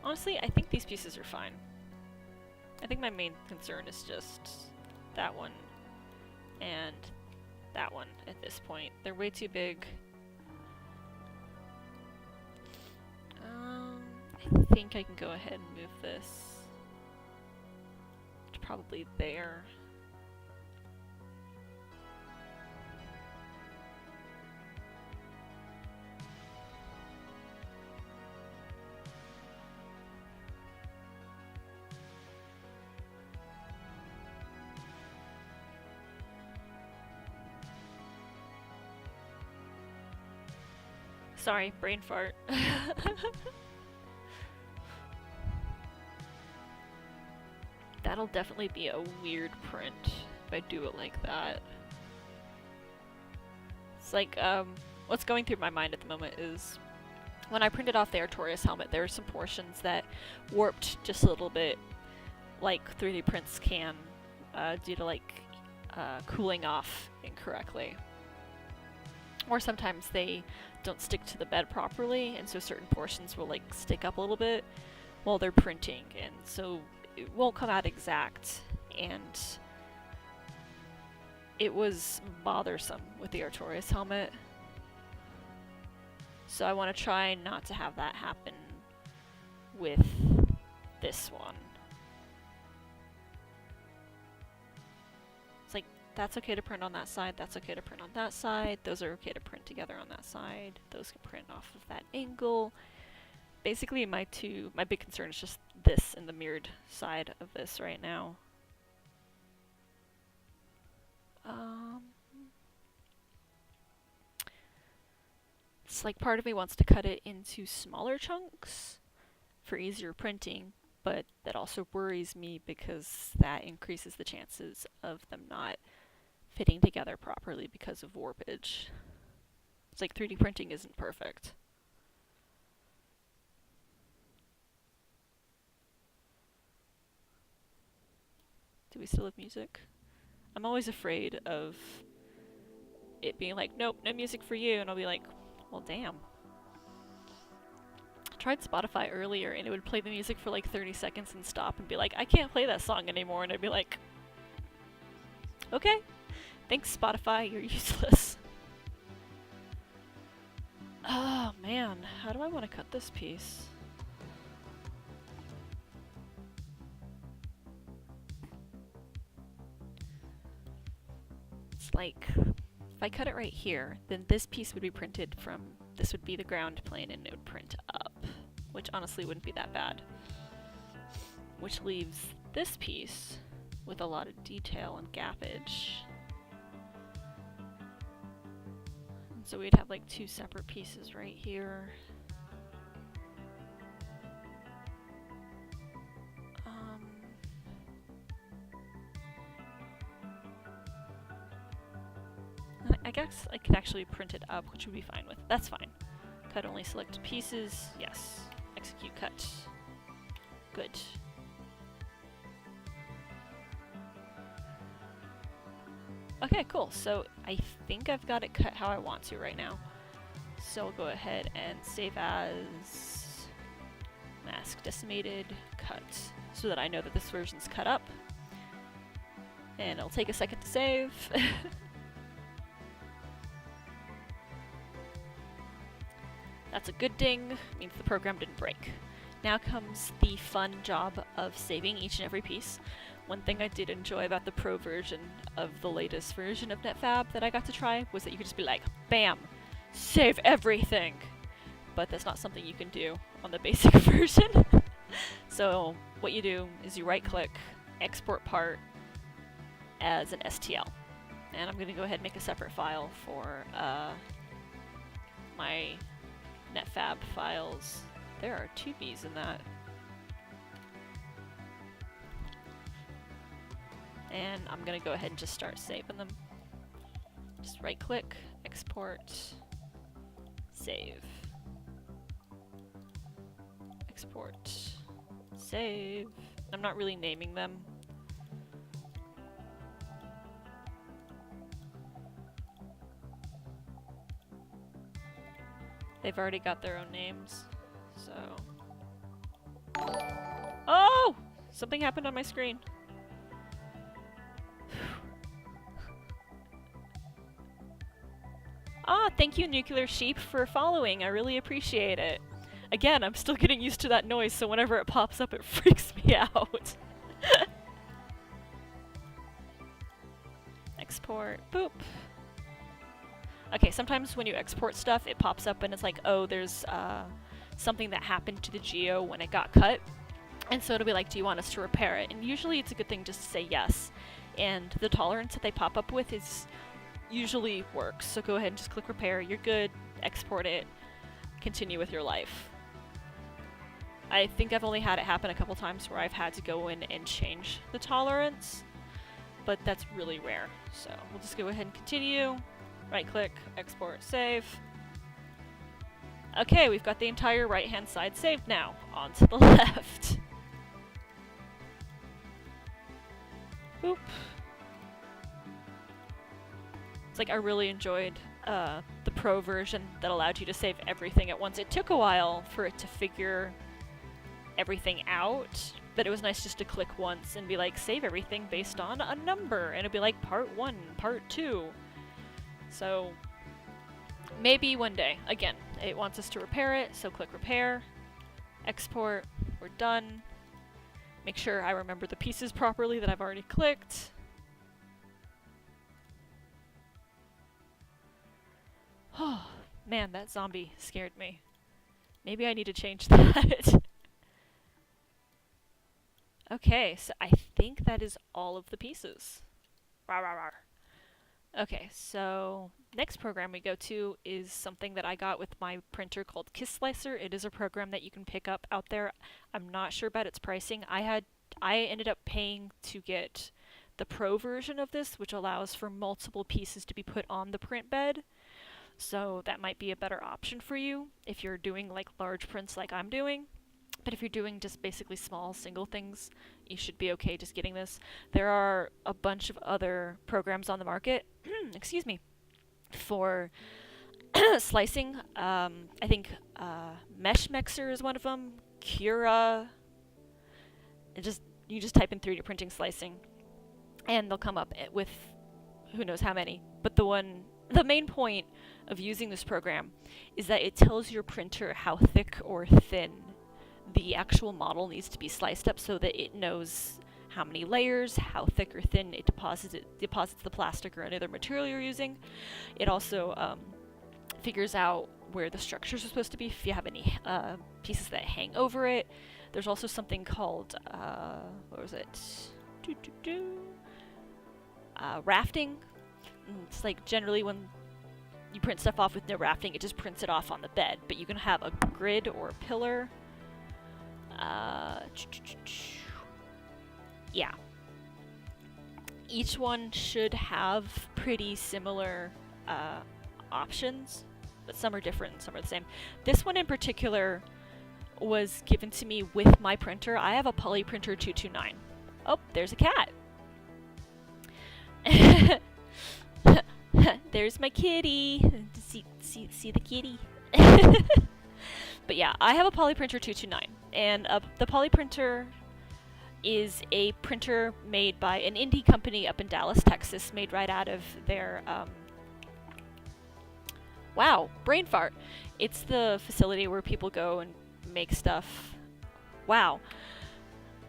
Honestly, I think these pieces are fine. I think my main concern is just that one and that one at this point. They're way too big. I think I can go ahead and move this to probably there. Sorry, brain fart. That'll definitely be a weird print if I do it like that. It's like, what's going through my mind at the moment is when I printed off the Artorias helmet, there were some portions that warped just a little bit, like 3D prints can, due to like cooling off incorrectly. Or sometimes they don't stick to the bed properly, and so certain portions will like stick up a little bit while they're printing, and so it won't come out exact, and it was bothersome with the Artorias helmet. So I want to try not to have that happen with this one. It's like, that's okay to print on that side, that's okay to print on that side, those are okay to print together on that side, those can print off of that angle. Basically my big concern is just this and the mirrored side of this right now. It's like part of me wants to cut it into smaller chunks for easier printing, but that also worries me because that increases the chances of them not fitting together properly because of warpage. It's like 3D printing isn't perfect. Do we still have music? I'm always afraid of it being like, nope, no music for you, and I'll be like, well, damn. I tried Spotify earlier and it would play the music for like 30 seconds and stop and be like, I can't play that song anymore, and I'd be like, okay, thanks Spotify, you're useless. Oh man, how do I want to cut this piece? It's like, if I cut it right here, then this piece would be printed from, this would be the ground plane and it would print up, which honestly wouldn't be that bad. Which leaves this piece with a lot of detail and gappage. And so we'd have like two separate pieces right here. I guess I could actually print it up, which would be fine with. That's fine. Cut only selected pieces. Yes. Execute cut. Good. Okay, cool. So I think I've got it cut how I want to right now. So I'll go ahead and save as mask decimated cut so that I know that this version's cut up. And it'll take a second to save. That's a good ding, means the program didn't break. Now comes the fun job of saving each and every piece. One thing I did enjoy about the pro version of the latest version of Netfabb that I got to try was that you could just be like, bam, save everything! But that's not something you can do on the basic version. So what you do is you right click, export part as an STL. And I'm going to go ahead and make a separate file for my Netfabb files. There are two B's in that. and I'm gonna go ahead and just start saving them. Just right click, export, save. Export, save. I'm not really naming them. They've already got their own names, so... Oh! Something happened on my screen. Ah, thank you, Nuclear Sheep, for following. I really appreciate it. Again, I'm still getting used to that noise, so whenever it pops up, it freaks me out. Export. Boop. Okay, sometimes when you export stuff, it pops up and it's like, oh, there's something that happened to the geo when it got cut. And so it'll be like, do you want us to repair it? And usually it's a good thing just to say yes. And the tolerance that they pop up with is usually works. So go ahead and just click repair. You're good. Export it. Continue with your life. I think I've only had it happen a couple times where I've had to go in and change the tolerance, but that's really rare. So we'll just go ahead and continue. Right click, export, save. Okay, we've got the entire right-hand side saved now. On to the left. Boop. It's like I really enjoyed the pro version that allowed you to save everything at once. It took a while for it to figure everything out, but it was nice just to click once and be like, save everything based on a number, and it'd be like part 1, part 2. So maybe one day. Again, it wants us to repair it, so click repair, export, we're done. Make sure I remember the pieces properly that I've already clicked. Oh man, that zombie scared me. Maybe I need to change that. Okay, so I think that is all of the pieces. Rawr, rawr, rawr. Okay, so next program we go to is something that I got with my printer called Kisslicer. It is a program that you can pick up out there. I'm not sure about its pricing. I ended up paying to get the pro version of this, which allows for multiple pieces to be put on the print bed. So that might be a better option for you if you're doing like large prints like I'm doing. But if you're doing just basically small single things, you should be okay just getting this. There are a bunch of other programs on the market, excuse me, for slicing. I think Mesh Mixer is one of them, Cura. You just type in 3D printing slicing, and they'll come up with who knows how many. But the main point of using this program is that it tells your printer how thick or thin the actual model needs to be sliced up so that it knows how many layers, how thick or thin it deposits the plastic or any other material you're using. It also figures out where the structures are supposed to be if you have any pieces that hang over it. There's also something called, what was it? Rafting. It's like generally when you print stuff off with no rafting, it just prints it off on the bed, but you can have a grid or a pillar. Yeah. Each one should have pretty similar options, but some are different and some are the same. This one in particular was given to me with my printer. I have a Polyprinter 229. Oh, there's a cat. There's my kitty. See the kitty. But yeah, I have a Polyprinter 229, and the Polyprinter is a printer made by an indie company up in Dallas, Texas, made right out of their, wow, brain fart. It's the facility where people go and make stuff. Wow.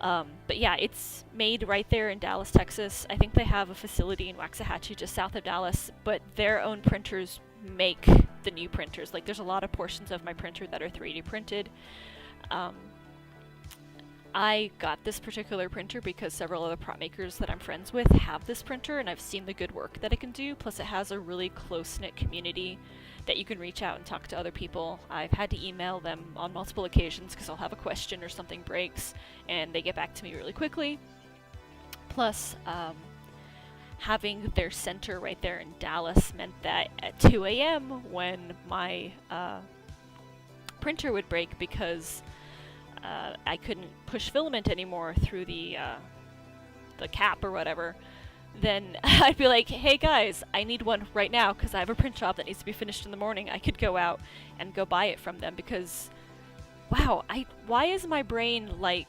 But yeah, it's made right there in Dallas, Texas. I think they have a facility in Waxahachie just south of Dallas, but their own printers make the new printers. Like, there's a lot of portions of my printer that are 3D printed. I got this particular printer because several other prop makers that I'm friends with have this printer, and I've seen the good work that it can do. Plus, it has a really close-knit community that you can reach out and talk to other people. I've had to email them on multiple occasions because I'll have a question or something breaks, and they get back to me really quickly. Plus, having their center right there in Dallas meant that at 2 a.m. when my printer would break because I couldn't push filament anymore through the cap or whatever, then I'd be like, hey guys, I need one right now because I have a print job that needs to be finished in the morning. I could go out and go buy it from them because, wow, why is my brain like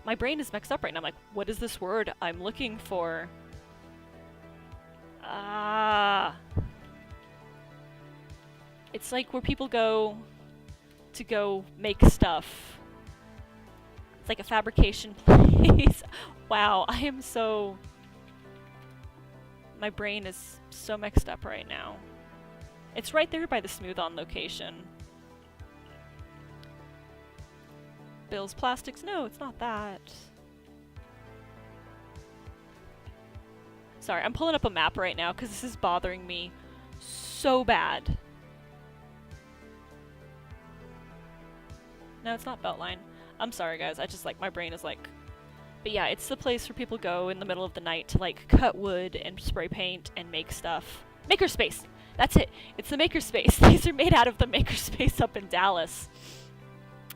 my brain is mixed up right now. I'm like, what is this word I'm looking for? It's like where people go to go make stuff. It's like a fabrication place. Wow, my brain is so mixed up right now. It's right there by the Smooth On location. Bill's Plastics? No, it's not that. Sorry, I'm pulling up a map right now because this is bothering me so bad. No, it's not Beltline. I'm sorry guys, I just my brain is like... But yeah, it's the place where people go in the middle of the night to cut wood and spray paint and make stuff. Makerspace! That's it! It's the Makerspace! These are made out of the Makerspace up in Dallas.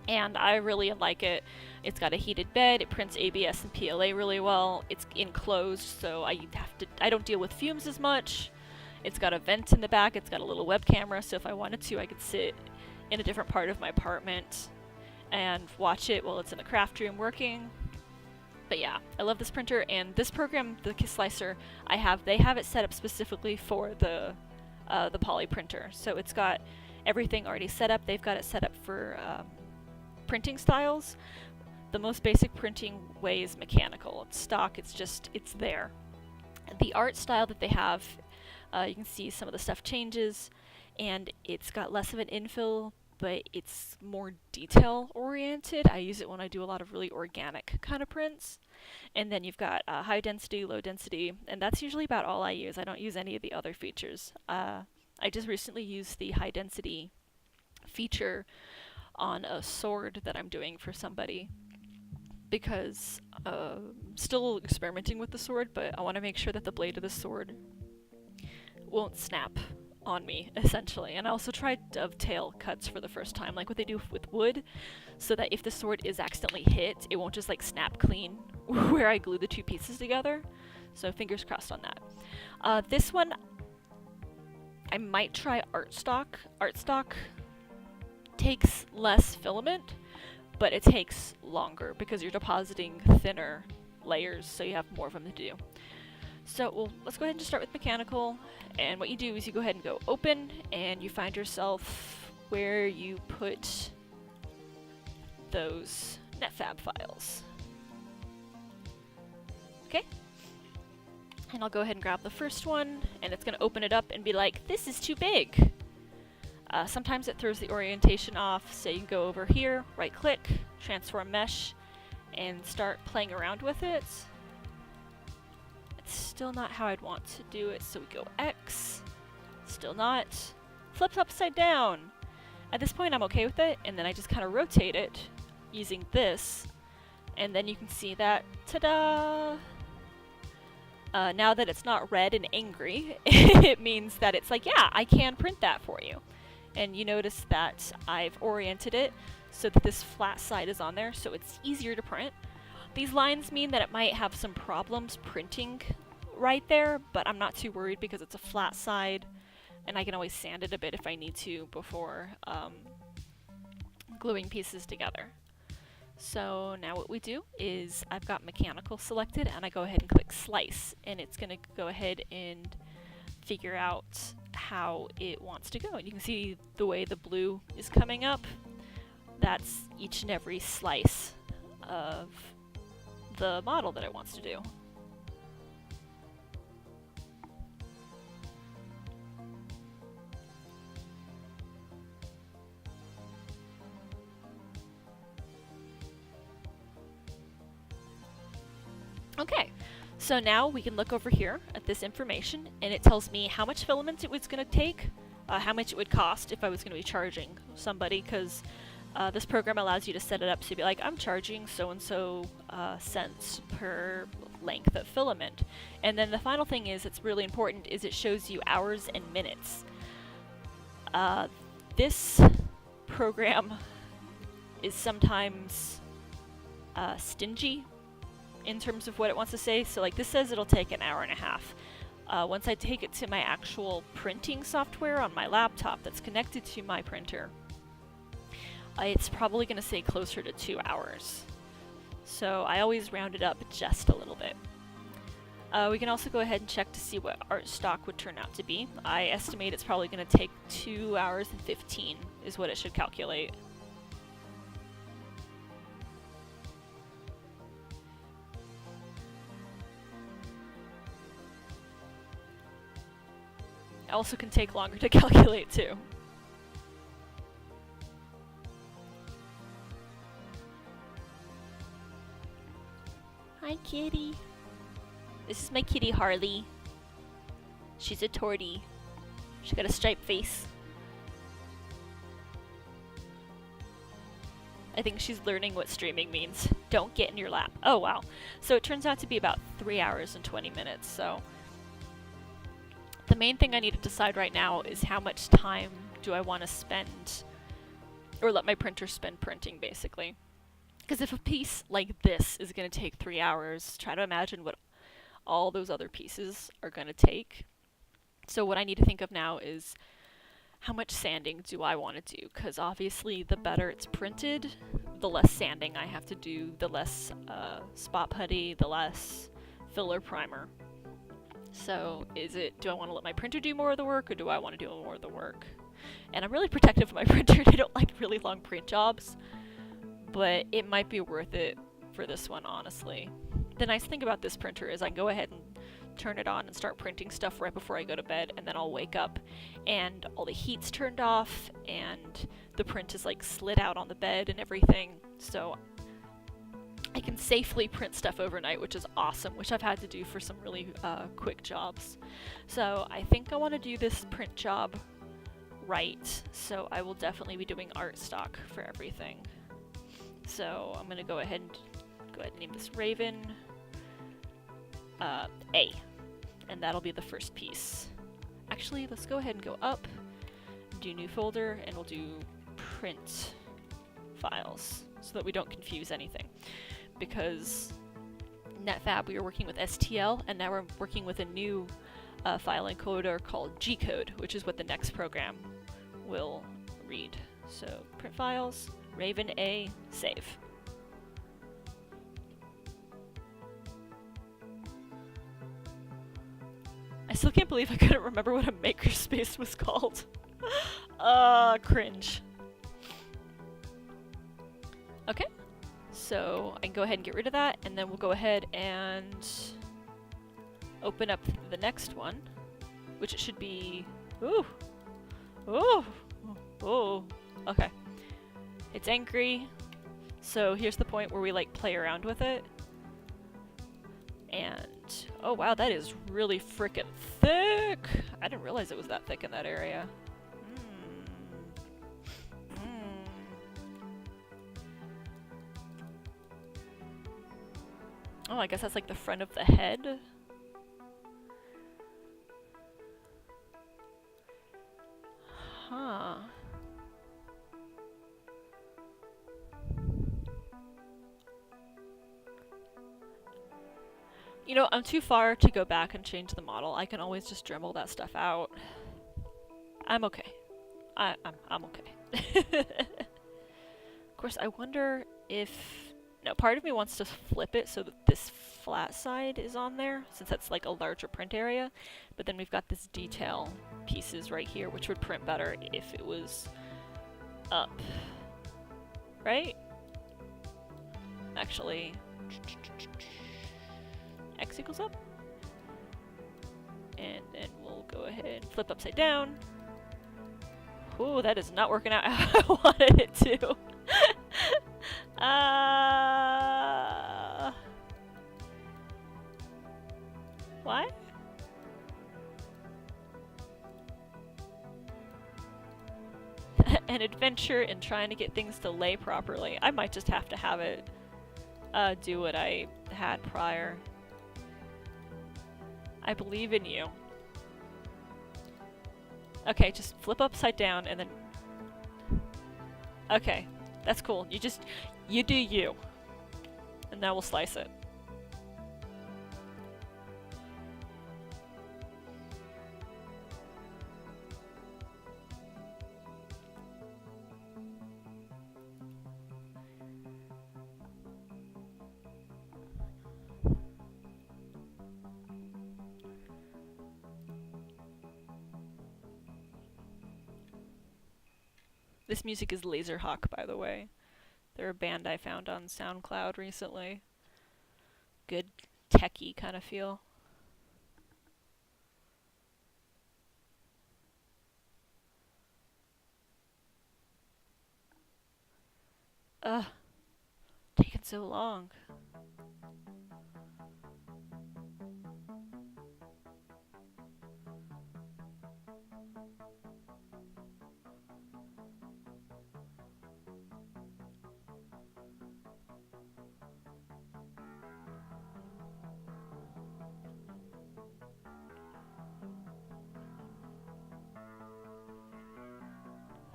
And I really like it. It's got a heated bed, it prints ABS and PLA really well, it's enclosed so I don't deal with fumes as much. It's got a vent in the back, it's got a little web camera, so if I wanted to I could sit in a different part of my apartment and watch it while it's in the craft room working. But yeah, I love this printer, and this program, the Kisslicer, they have it set up specifically for the Polyprinter. So it's got everything already set up. They've got it set up for printing styles. The most basic printing way is mechanical. It's stock, it's there. The art style that they have, you can see some of the stuff changes, and it's got less of an infill, but it's more detail oriented. I use it when I do a lot of really organic kind of prints. And then you've got high density, low density, and that's usually about all I use. I don't use any of the other features. I just recently used the high density feature on a sword that I'm doing for somebody because still experimenting with the sword, but I want to make sure that the blade of the sword won't snap on me, essentially. And I also tried dovetail cuts for the first time, like what they do with wood, so that if the sword is accidentally hit, it won't just snap clean where I glue the two pieces together. So fingers crossed on that. This one, I might try Artstock. Artstock takes less filament, but it takes longer because you're depositing thinner layers, so you have more of them to do. So let's go ahead and just start with mechanical, and what you do is you go ahead and go open, and you find yourself where you put those Netfabb files. Okay? And I'll go ahead and grab the first one, and it's going to open it up and be like, this is too big! Sometimes it throws the orientation off, so you can go over here, right click, transform mesh, and start playing around with it. It's still not how I'd want to do it, so we go X, still not, flips upside down. At this point I'm okay with it, and then I just kind of rotate it using this, and then you can see that, ta-da! Now that it's not red and angry, it means that it's like, yeah, I can print that for you. And you notice that I've oriented it so that this flat side is on there, so it's easier to print. These lines mean that it might have some problems printing right there, but I'm not too worried because it's a flat side, and I can always sand it a bit if I need to before gluing pieces together. So now what we do is I've got mechanical selected, and I go ahead and click slice, and it's going to go ahead and figure out how it wants to go. And you can see the way the blue is coming up. That's each and every slice of the model that it wants to do. Okay, so now we can look over here at this information, and it tells me how much filament it was going to take, how much it would cost if I was going to be charging somebody, because This program allows you to set it up to be like, I'm charging so-and-so cents per length of filament. And then the final thing is, it's really important, is it shows you hours and minutes. This program is sometimes stingy in terms of what it wants to say. So like this says it'll take an hour and a half. Once I take it to my actual printing software on my laptop that's connected to my printer, it's probably going to say closer to 2 hours. So I always round it up just a little bit. We can also go ahead and check to see what art stock would turn out to be. I estimate it's probably going to take 2 hours and 15 is what it should calculate. It also can take longer to calculate too. Hi, kitty. This is my kitty, Harley. She's a tortie. She's got a striped face. I think she's learning what streaming means. Don't get in your lap. Oh, wow. So it turns out to be about 3 hours and 20 minutes, so... The main thing I need to decide right now is how much time do I want to spend, or let my printer spend printing, basically. Because if a piece like this is going to take 3 hours, try to imagine what all those other pieces are going to take. So what I need to think of now is how much sanding do I want to do? Because obviously the better it's printed, the less sanding I have to do, the less spot putty, the less filler primer. So do I want to let my printer do more of the work, or do I want to do more of the work? And I'm really protective of my printer. I don't like really long print jobs, but it might be worth it for this one, honestly. The nice thing about this printer is I can go ahead and turn it on and start printing stuff right before I go to bed, and then I'll wake up and all the heat's turned off and the print is like slid out on the bed and everything. So I can safely print stuff overnight, which is awesome, which I've had to do for some really quick jobs. So I think I want to do this print job right, so I will definitely be doing art stock for everything. So I'm going to go ahead and name this Raven A, and that'll be the first piece. Actually, let's go ahead and go up, do new folder, and we'll do print files so that we don't confuse anything. Because Netfabb, we were working with STL, and now we're working with a new file encoder called G-code, which is what the next program will read. So print files, Raven A, save. I still can't believe I couldn't remember what a makerspace was called. Cringe. Okay. So I can go ahead and get rid of that, and then we'll go ahead and open up the next one, which it should be... Ooh! Ooh! Oh! Okay. It's angry, so here's the point where we like play around with it. And... oh wow, that is really frickin' thick! I didn't realize it was that thick in that area. Oh, I guess that's like the front of the head. Huh. You know, I'm too far to go back and change the model. I can always just Dremel that stuff out. I'm okay. I'm okay. Of course, I wonder if... No, part of me wants to flip it so that this flat side is on there, since that's like a larger print area. But then we've got this detail pieces right here, which would print better if it was up. Right? Actually, X equals up. And then we'll go ahead and flip upside down. Ooh, that is not working out how I wanted it to. Why? an adventure in trying to get things to lay properly. I might just have to have it do what I had prior. I believe in you. Okay, just flip upside down and then... Okay, that's cool. You do you. And now we'll slice it. This music is Laserhawk, by the way. They're a band I found on SoundCloud recently. Good techie kind of feel. Ugh. Taking so long.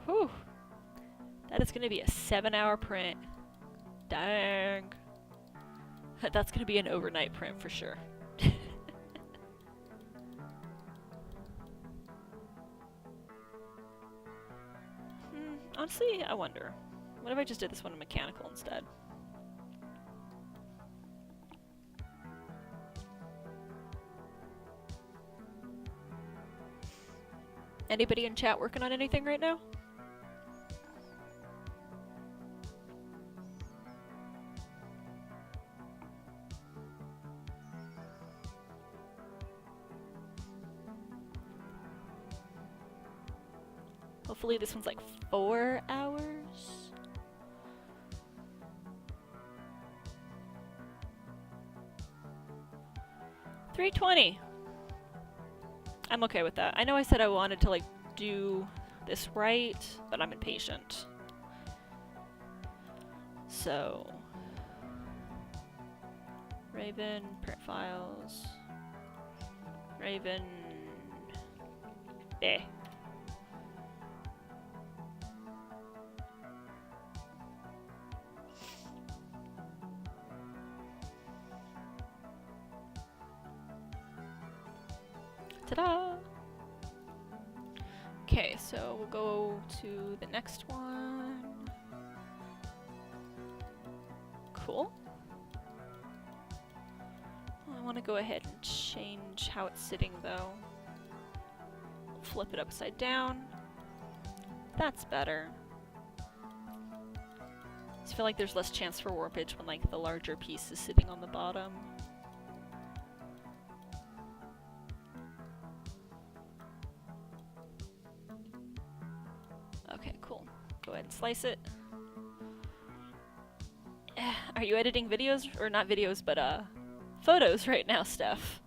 Whew. That is gonna be a 7-hour print. Dang. That's gonna be an overnight print for sure. Honestly, I wonder. What if I just did this one in mechanical instead? Anybody in chat working on anything right now? Hopefully this one's like 4 hours. $320. I'm okay with that. I know I said I wanted to like do this right, but I'm impatient. So Raven, print files. Raven. Eh. Ta-da! Okay, so we'll go to the next one. Cool. I want to go ahead and change how it's sitting though. Flip it upside down. That's better. I just feel like there's less chance for warpage when like the larger piece is sitting on the bottom. Okay, cool. Go ahead and slice it. Are you editing videos? Or not videos, but photos right now, Steph?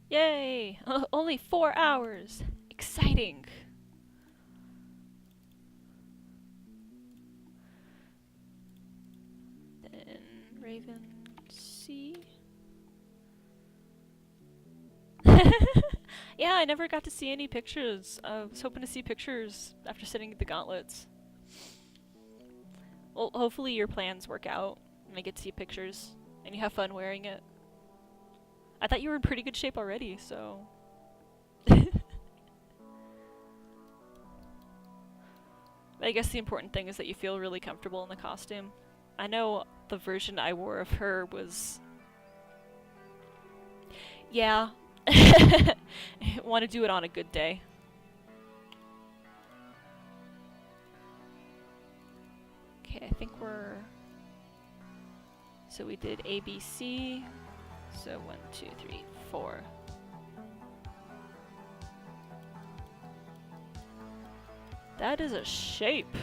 Yay! Only 4 hours! Exciting! Then Raven C. Yeah, I never got to see any pictures. I was hoping to see pictures after sitting the gauntlets. Well, hopefully your plans work out and I get to see pictures and you have fun wearing it. I thought you were in pretty good shape already, so... I guess the important thing is that you feel really comfortable in the costume. I know the version I wore of her was... Yeah. Want to do it on a good day. Okay, I think we're... So we did ABC. So 1, 2, 3, 4. That is a shape.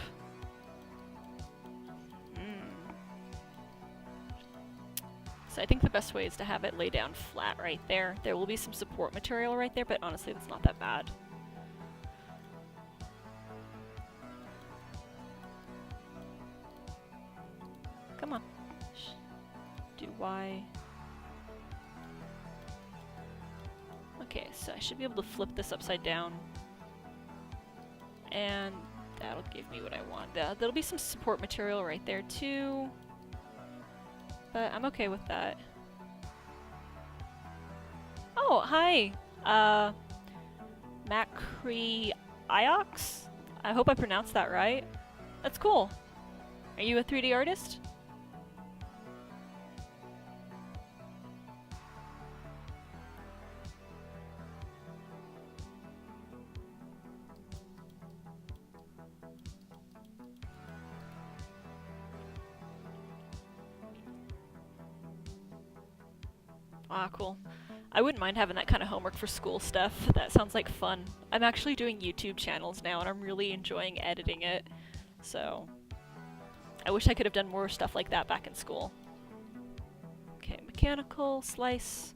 So I think the best way is to have it lay down flat right there. There will be some support material right there, but honestly that's not that bad. Come on. Do Y. Okay, so I should be able to flip this upside down. And that'll give me what I want. There'll be some support material right there too. But I'm okay with that. Oh, hi! Macri-Iox? I hope I pronounced that right. That's cool. Are you a 3D artist? Ah, cool. I wouldn't mind having that kind of homework for school stuff. That sounds like fun. I'm actually doing YouTube channels now and I'm really enjoying editing it. So I wish I could have done more stuff like that back in school. Okay, mechanical, slice.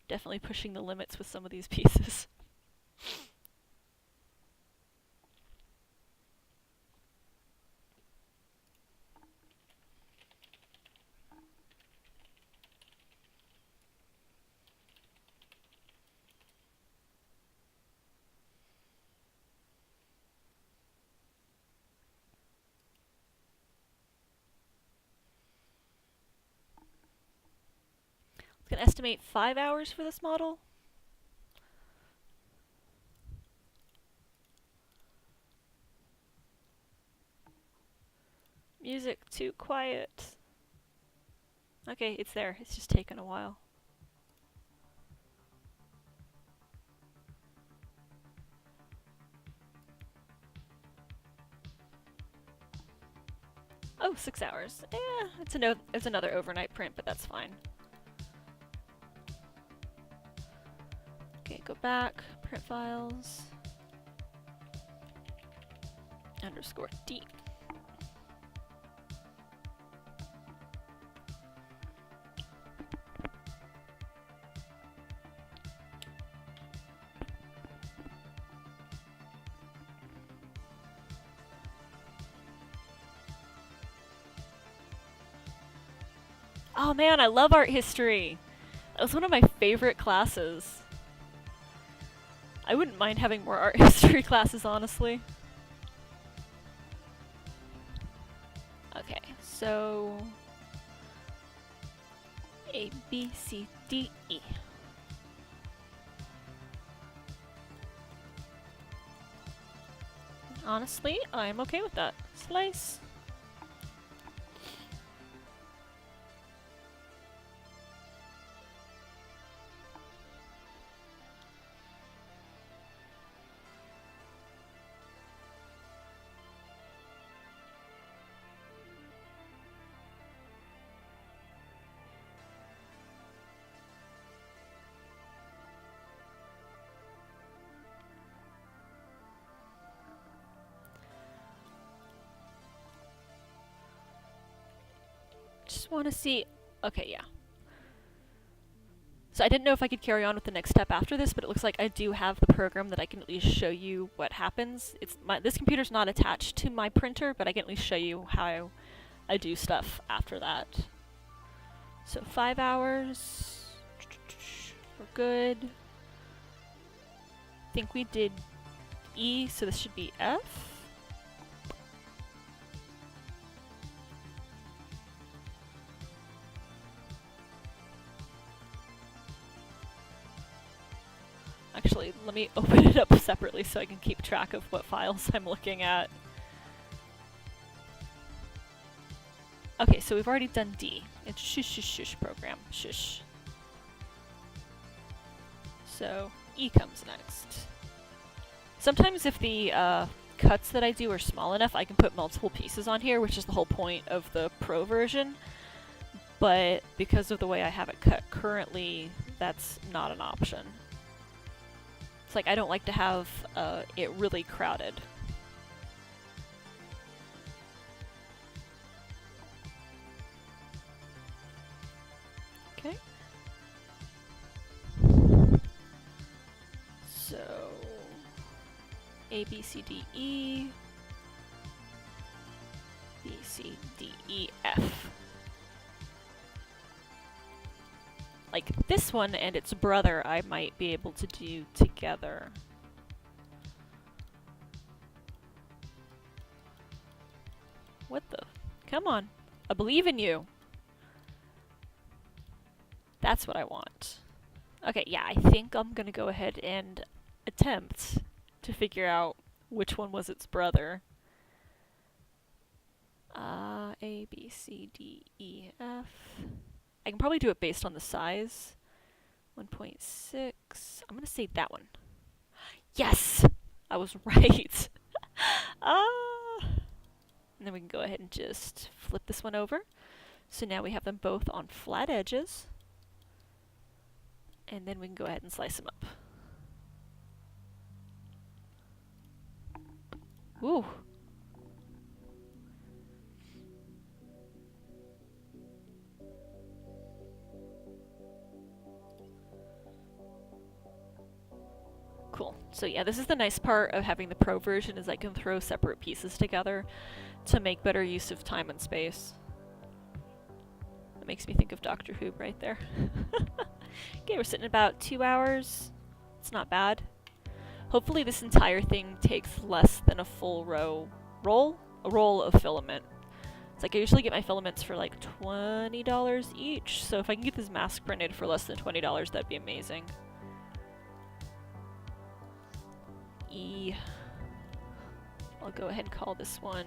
Definitely pushing the limits with some of these pieces. It's gonna estimate 5 hours for this model. Music too quiet. Okay, it's there. It's just taken a while. Oh, 6 hours. Yeah, it's another overnight print, but that's fine. Okay, go back, print files, _D. Oh man, I love art history! That was one of my favorite classes. I wouldn't mind having more art history classes, honestly. Okay, so A, B, C, D, E. Honestly, I'm okay with that. Slice. Just want to see. Okay, yeah. So I didn't know if I could carry on with the next step after this, but it looks like I do have the program that I can at least show you what happens. This computer's not attached to my printer, but I can at least show you how I do stuff after that. So 5 hours. We're good. I think we did E, so this should be F. Actually, let me open it up separately so I can keep track of what files I'm looking at. Okay, so we've already done D. It's shush shush shush program. Shush. So E comes next. Sometimes if the cuts that I do are small enough, I can put multiple pieces on here, which is the whole point of the Pro version. but because of the way I have it cut currently, that's not an option. It's like I don't like to have it really crowded. Okay. So A, B, C, D, E, B, C, D, E, F. Like this one and its brother I might be able to do together. What the? Come on. I believe in you. That's what I want. Okay, yeah, I think I'm gonna go ahead and attempt to figure out which one was its brother. A, B, C, D, E, F. I can probably do it based on the size. 1.6. I'm gonna say that one. Yes! I was right. And then we can go ahead and just flip this one over. So now we have them both on flat edges. And then we can go ahead and slice them up. Ooh. Cool. So yeah, this is the nice part of having the Pro version, is I can throw separate pieces together to make better use of time and space. That makes me think of Doctor Who right there. Okay, we're sitting about 2 hours. It's not bad. Hopefully this entire thing takes less than a full roll of filament. It's like I usually get my filaments for like $20 each, so if I can get this mask printed for less than $20, that'd be amazing. E. I'll go ahead and call this one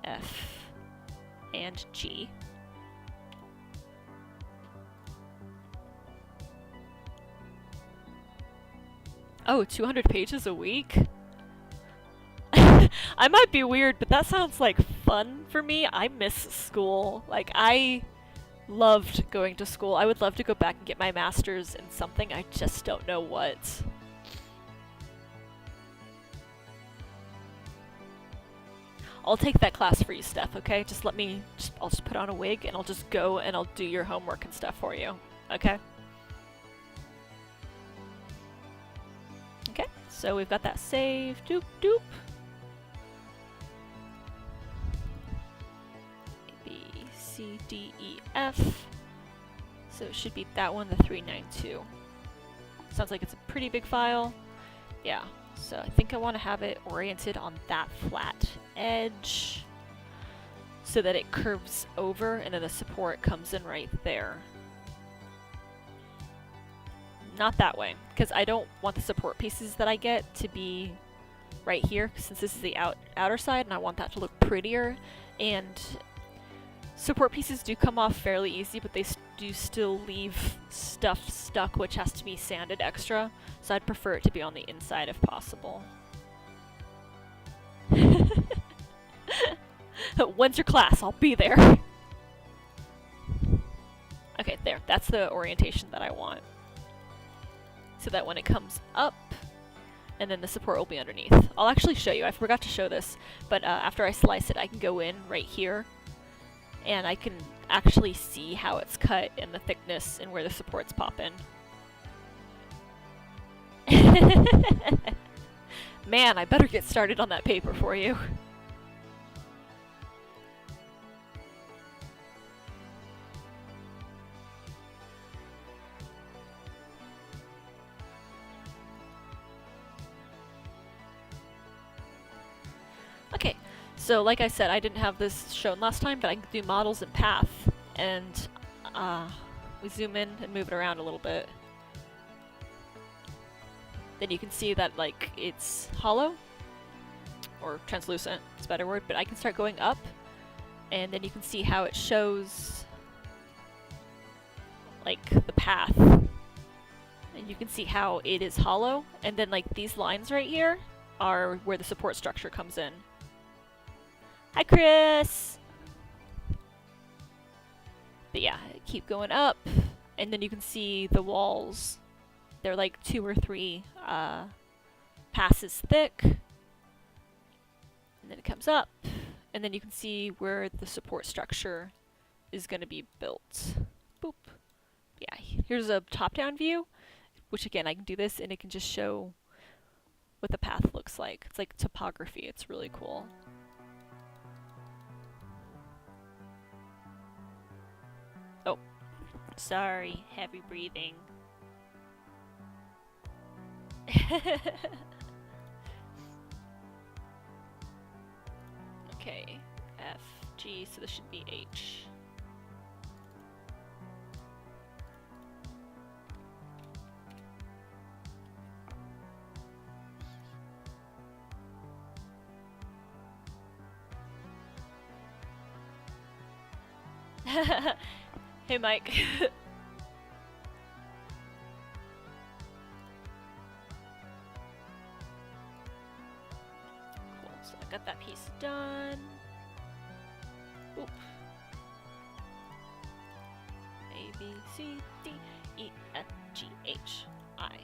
F and G. Oh, 200 pages a week? I might be weird, but that sounds like fun for me. I miss school. Like, I loved going to school. I would love to go back and get my master's in something. I just don't know what. I'll take that class for you, Steph, okay? Just let me, I'll just put on a wig and I'll just go and I'll do your homework and stuff for you, okay? Okay, so we've got that saved. Doop, doop. A, B, C, D, E, F. So it should be that one, the 392. Sounds like it's a pretty big file. Yeah. So I think I want to have it oriented on that flat edge so that it curves over and then the support comes in right there. Not that way, because I don't want the support pieces that I get to be right here, since this is the outer side and I want that to look prettier. And support pieces do come off fairly easy, but they do still leave stuff stuck, which has to be sanded extra. So I'd prefer it to be on the inside if possible. When's your class? I'll be there. Okay, there. That's the orientation that I want. So that when it comes up, and then the support will be underneath. I'll actually show you. I forgot to show this, but after I slice it, I can go in right here, and I can actually see how it's cut and the thickness and where the supports pop in. Man, I better get started on that paper for you. Okay, so like I said, I didn't have this shown last time, but I can do models and path, and we zoom in and move it around a little bit. Then you can see that, like, it's hollow, or translucent, it's a better word, but I can start going up, and then you can see how it shows, like, the path. And you can see how it is hollow, and then, like, these lines right here are where the support structure comes in. Hi, Chris! But yeah, keep going up, and then you can see the walls. They're like 2 or 3 passes thick. And then it comes up, and then you can see where the support structure is going to be built. Boop. Yeah, here's a top-down view, which again, I can do this and it can just show what the path looks like. It's like topography. It's really cool. Oh, sorry, heavy breathing. Okay, F, G, so this should be H. Hey, Mike. Cool, so I got that piece done. Oop. A, B, C, D, E, F, G, H, I.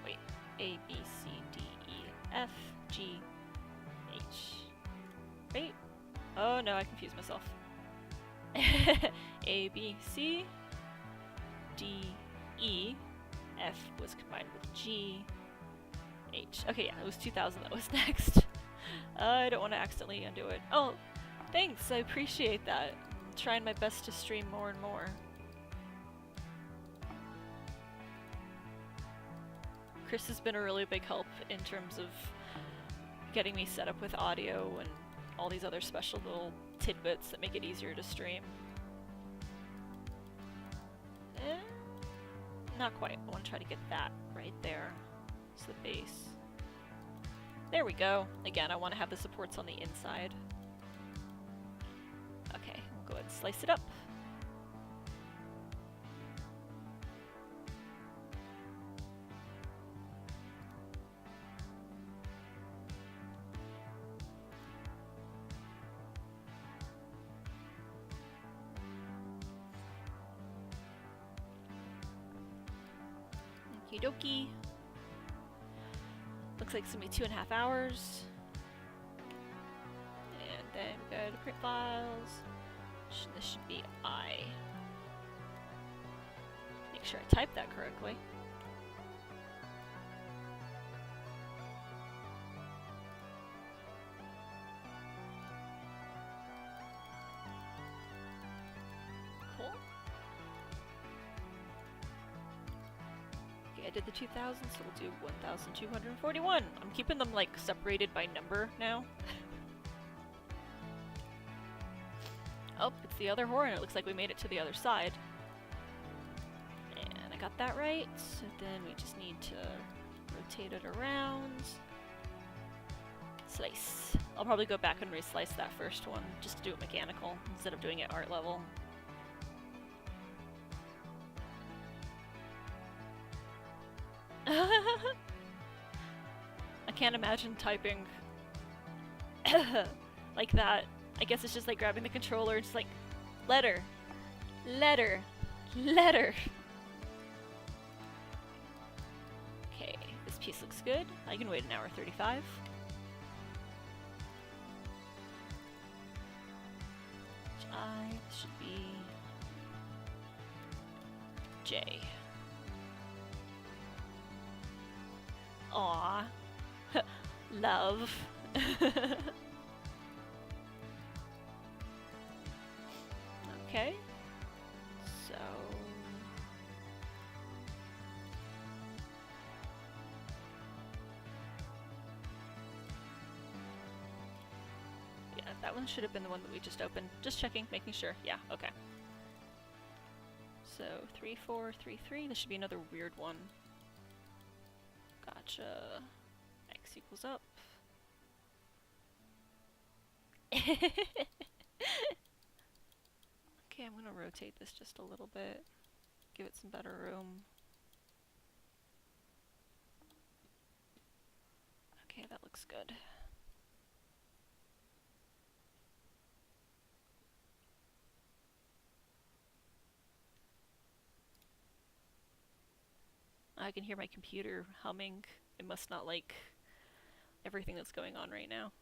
Wait. A, B, C, D, E, F, G, H. Wait. Oh no, I confused myself. A, B, C, D, E, F was combined with G, H. Okay, yeah, it was 2000 that was next. I don't want to accidentally undo it. Oh, thanks, I appreciate that. I'm trying my best to stream more and more. Chris has been a really big help in terms of getting me set up with audio and all these other special little tidbits that make it easier to stream. Not quite. I want to try to get that right there. It's the base. There we go. Again, I want to have the supports on the inside. Okay, we'll go ahead and slice it up. Okie dokie. Looks like it's gonna be 2.5 hours. And then go to print files. This should be I. Make sure I type that correctly. I did the 2000, so we'll do 1241. I'm keeping them like separated by number now. Oh, it's the other horn. It looks like we made it to the other side. And I got that right. So then we just need to rotate it around. Slice. I'll probably go back and reslice that first one just to do it mechanical instead of doing it art level. I can't imagine typing like that. I guess it's just like grabbing the controller and just like, letter, letter, letter. Okay, this piece looks good. I can wait 1:35. I should be J. Aw. Love. Okay. So... yeah, that one should have been the one that we just opened. Just checking, making sure. Yeah, okay. So, 3, 4, 3, 3. This should be another weird one. Gotcha. X equals up. Okay, I'm gonna rotate this just a little bit. Give it some better room. Okay, that looks good. I can hear my computer humming. It must not like everything that's going on right now.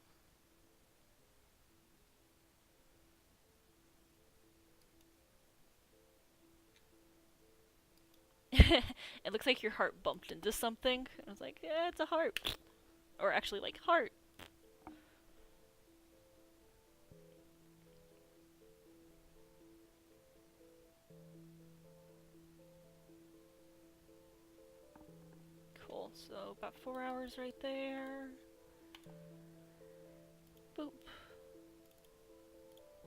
It looks like your heart bumped into something. I was like, yeah, it's a heart. Or actually, like, heart. Cool, so about 4 hours right there. Boop.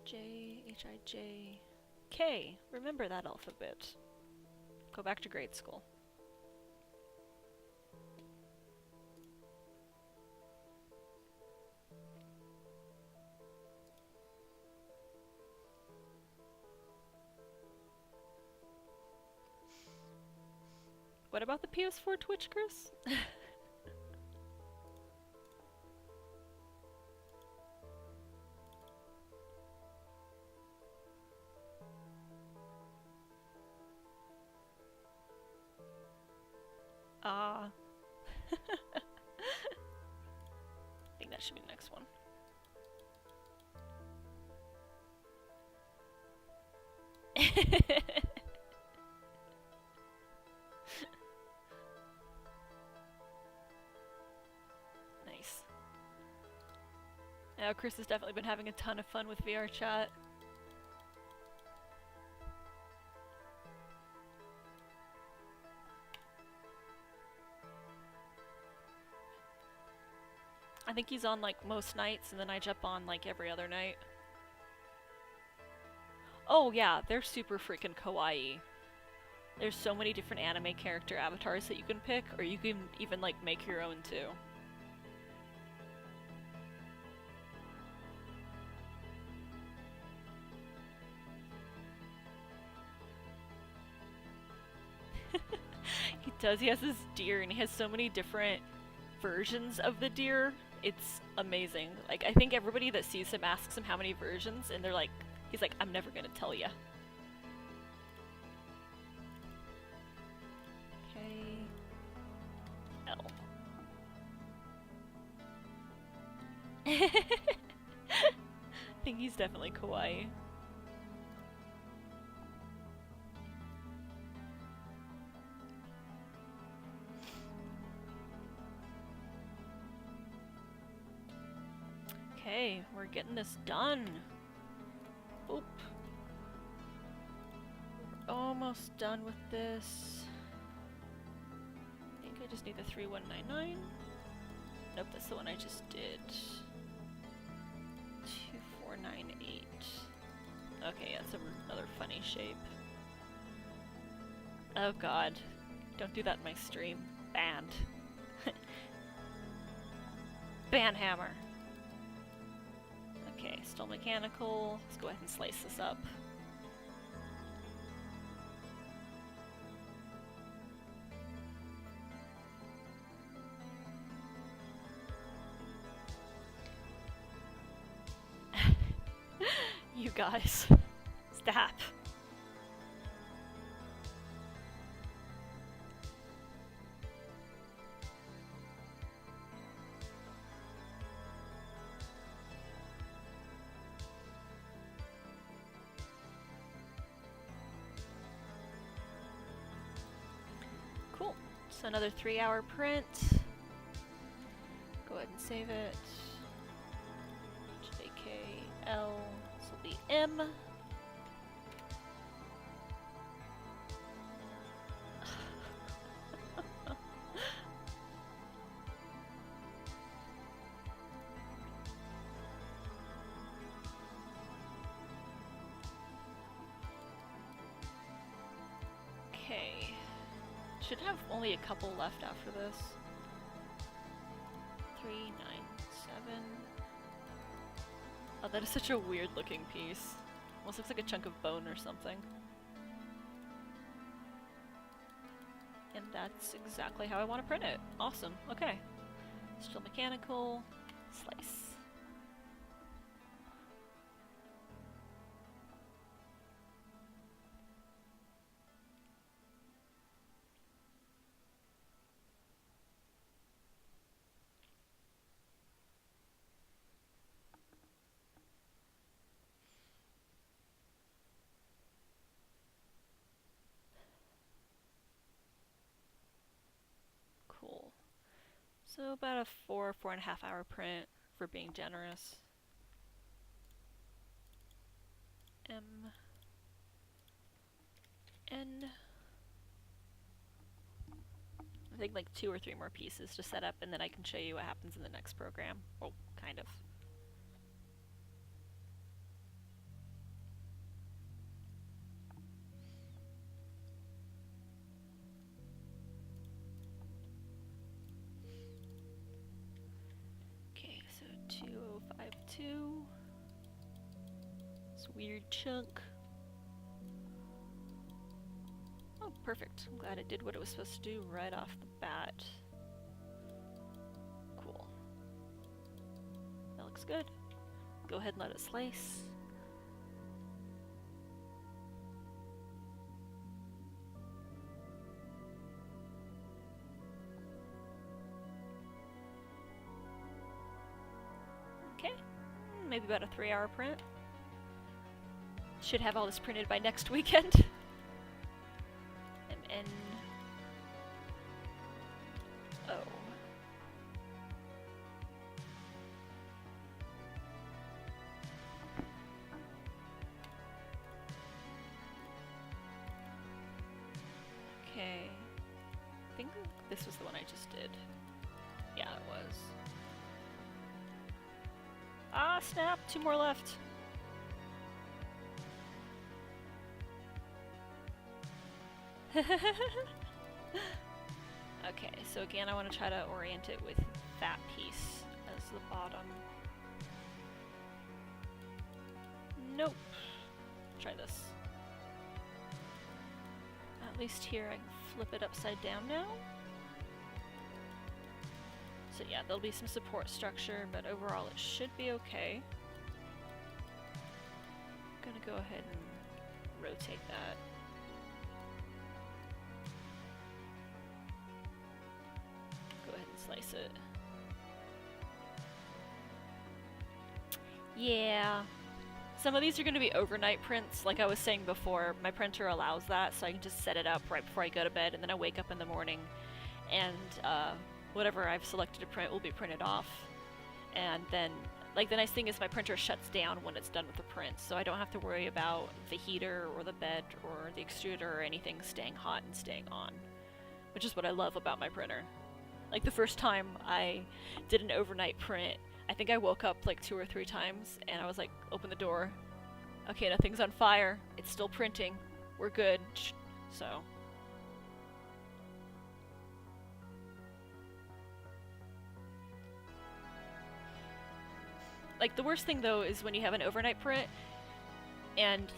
J, H, I, J, K. Remember that alphabet. Go back to grade school. What about the PS4 Twitch, Chris? Ah. I think that should be the next one. Nice. Now Chris has definitely been having a ton of fun with VR chat. I think he's on like most nights, and then I jump on like every other night. Oh yeah, they're super freaking kawaii. There's so many different anime character avatars that you can pick, or you can even like make your own too. He does, he has this deer and he has so many different versions of the deer. It's amazing. Like, I think everybody that sees him asks him how many versions, and they're like, he's like, I'm never gonna tell ya. Okay. L. I think he's definitely kawaii. Okay, we're getting this done. Oop. We're almost done with this. I think I just need the 3199. Nope, that's the one I just did. 2498. Okay, yeah, it's another funny shape. Oh god. Don't do that in my stream. Banned. Ban hammer. Okay, still mechanical. Let's go ahead and slice this up. You guys. Stop. Cool. So another 3-hour print. Go ahead and save it. JKL. This will be M. Okay. Should have only a couple left after this. 397. Oh, that is such a weird looking piece. Almost looks like a chunk of bone or something. And that's exactly how I want to print it. Awesome. Okay. Still mechanical. Slice. So about a 4.5 hour print for being generous. M N. I think like 2 or 3 more pieces to set up, and then I can show you what happens in the next program. Well, kind of. Okay, so 2052. This weird chunk. Oh, perfect. I'm glad it did what it was supposed to do right off the bat. Cool. That looks good. Go ahead and let it slice. Okay. Maybe about a 3-hour print. Should have all this printed by next weekend. MN. Oh. Okay. I think this was the one I just did. Yeah, it was. Ah, snap! 2 more left. Okay, so again I want to try to orient it with that piece as the bottom. Nope. Try this. At least here I can flip it upside down now. So yeah, there'll be some support structure, but overall it should be okay. I'm gonna go ahead and rotate that. Go ahead and slice it. Yeah. Some of these are going to be overnight prints, like I was saying before. My printer allows that, so I can just set it up right before I go to bed, and then I wake up in the morning, and whatever I've selected to print will be printed off. And then, like, the nice thing is my printer shuts down when it's done with the print, so I don't have to worry about the heater or the bed or the extruder or anything staying hot and staying on, which is what I love about my printer. Like, the first time I did an overnight print, I think I woke up like 2 or 3 times, and I was like, open the door. Okay, nothing's on fire. It's still printing. We're good. So. Like, the worst thing though is when you have an overnight print, and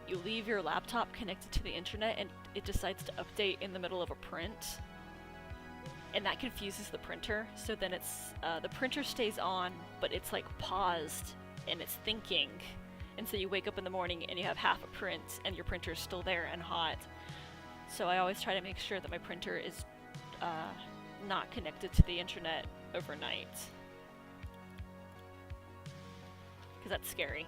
you leave your laptop connected to the internet, and it decides to update in the middle of a print. And that confuses the printer, so then it's, the printer stays on, but it's like paused, and it's thinking. And so you wake up in the morning and you have half a print, and your printer's still there and hot. So I always try to make sure that my printer is not connected to the internet overnight. Because that's scary.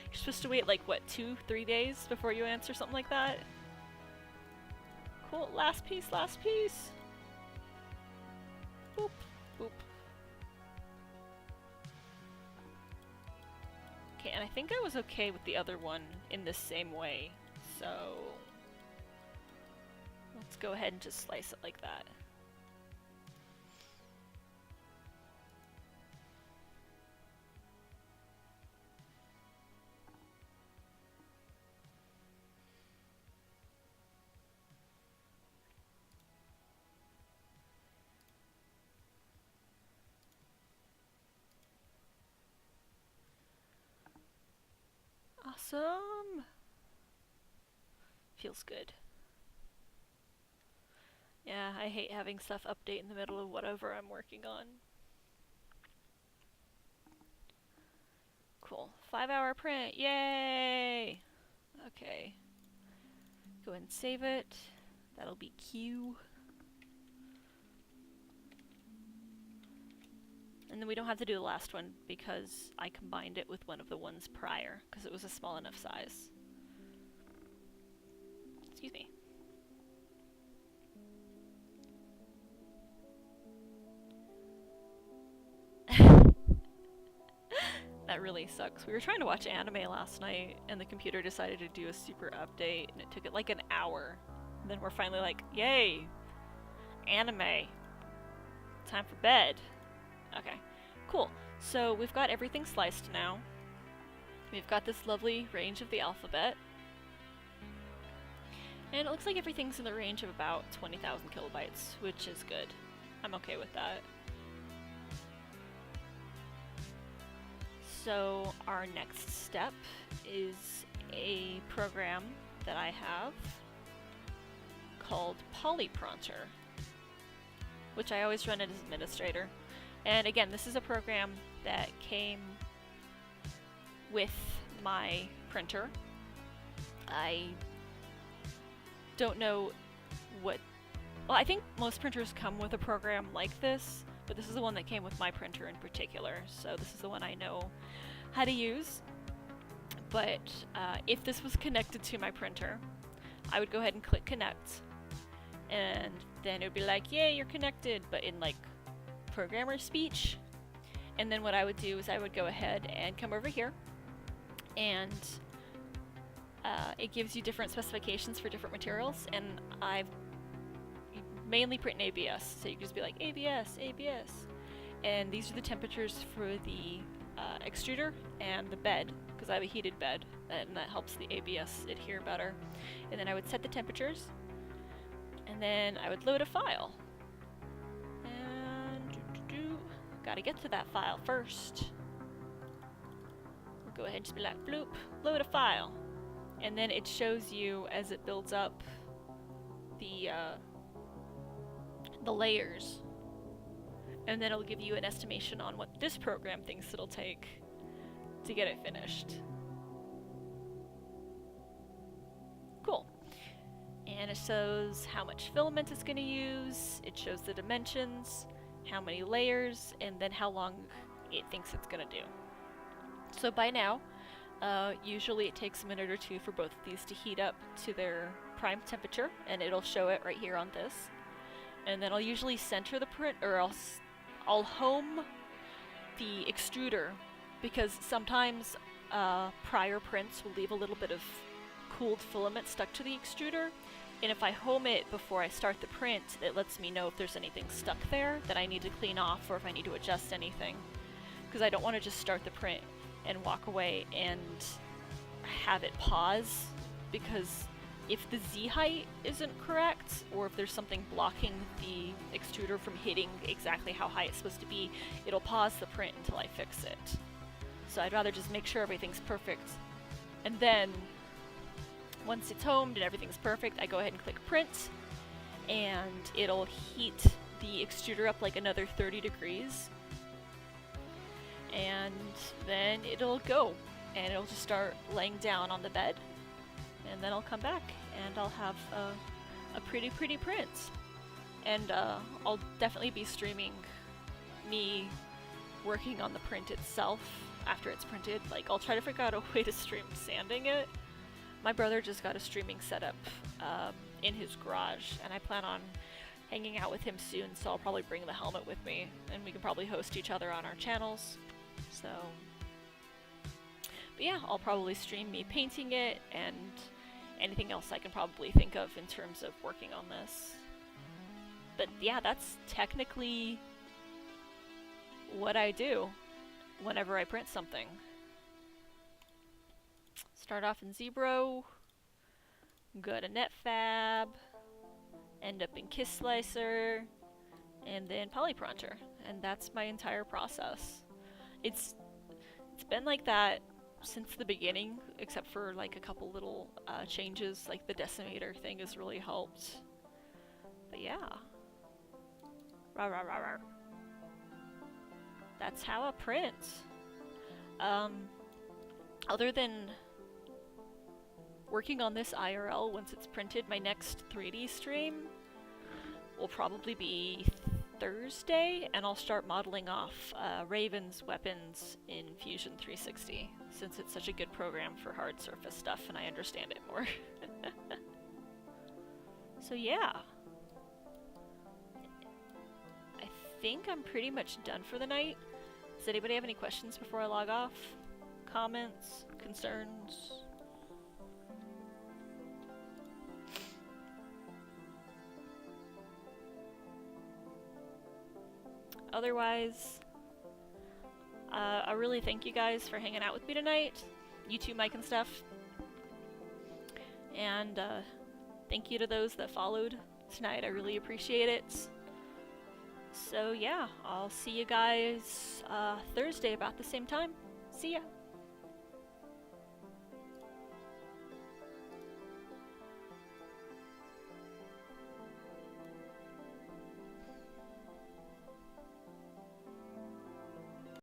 You're supposed to wait like, what, 2-3 days before you answer something like that? Cool, last piece, last piece! Boop, boop. Okay, and I think I was okay with the other one in the same way, so let's go ahead and just slice it like that. Awesome! Feels good. Yeah, I hate having stuff update in the middle of whatever I'm working on. Cool. 5-hour print! Yay! Okay. Go ahead and save it. That'll be Q. And then we don't have to do the last one because I combined it with one of the ones prior because it was a small enough size. Excuse me. That really sucks. We were trying to watch anime last night and the computer decided to do a super update and it took it like an hour. And then we're finally like, yay! Anime! Time for bed! Okay, cool. So we've got everything sliced now. We've got this lovely range of the alphabet. And it looks like everything's in the range of about 20,000 kilobytes, which is good. I'm okay with that. So our next step is a program that I have called Polyprinter, which I always run as administrator. And again, this is a program that came with my printer. I don't know what... Well, I think most printers come with a program like this, but this is the one that came with my printer in particular, so this is the one I know how to use. But if this was connected to my printer, I would go ahead and click connect, and then it would be like, yay, you're connected, but in like programmer speech. And then what I would do is I would go ahead and come over here, and it gives you different specifications for different materials, and I've mainly print in ABS, so you can just be like ABS, ABS. And these are the temperatures for the extruder and the bed, because I have a heated bed, and that helps the ABS adhere better. And then I would set the temperatures, and then I would load a file. And gotta get to that file first. We'll go ahead and just be like, bloop, load a file. And then it shows you as it builds up the layers, and then it'll give you an estimation on what this program thinks it'll take to get it finished. Cool. And it shows how much filament it's going to use, it shows the dimensions, how many layers, and then how long it thinks it's going to do. So by now, usually it takes a minute or two for both of these to heat up to their prime temperature, and it'll show it right here on this. And then I'll usually center the print, or I'll home the extruder, because sometimes prior prints will leave a little bit of cooled filament stuck to the extruder, and if I home it before I start the print, it lets me know if there's anything stuck there that I need to clean off, or if I need to adjust anything, because I don't want to just start the print and walk away and have it pause, because if the Z height isn't correct, or if there's something blocking the extruder from hitting exactly how high it's supposed to be, it'll pause the print until I fix it. So I'd rather just make sure everything's perfect. And then, once it's homed and everything's perfect, I go ahead and click print, and it'll heat the extruder up like another 30 degrees. And then it'll go, and it'll just start laying down on the bed. And then I'll come back and I'll have a pretty print. And I'll definitely be streaming me working on the print itself after it's printed. Like, I'll try to figure out a way to stream sanding it. My brother just got a streaming setup in his garage, and I plan on hanging out with him soon, so I'll probably bring the helmet with me, and we can probably host each other on our channels. So, but yeah, I'll probably stream me painting it, and anything else I can probably think of in terms of working on this. But yeah, that's technically what I do whenever I print something. Start off in Zbrush, go to Netfabb, end up in Kisslicer, and then Polyprinter, and that's my entire process. It's been like that since the beginning, except for like a couple little changes, like the decimator thing has really helped. But yeah. Rah, rah, rah, rah. That's how I print. Other than working on this IRL once it's printed. My next 3D stream will probably be Thursday, and I'll start modeling off Raven's weapons in Fusion 360, since it's such a good program for hard surface stuff and I understand it more. So yeah. I think I'm pretty much done for the night. Does anybody have any questions before I log off? Comments? Concerns? Otherwise, I really thank you guys for hanging out with me tonight. You too, Mike and stuff. And thank you to those that followed tonight. I really appreciate it. So yeah, I'll see you guys Thursday about the same time. See ya!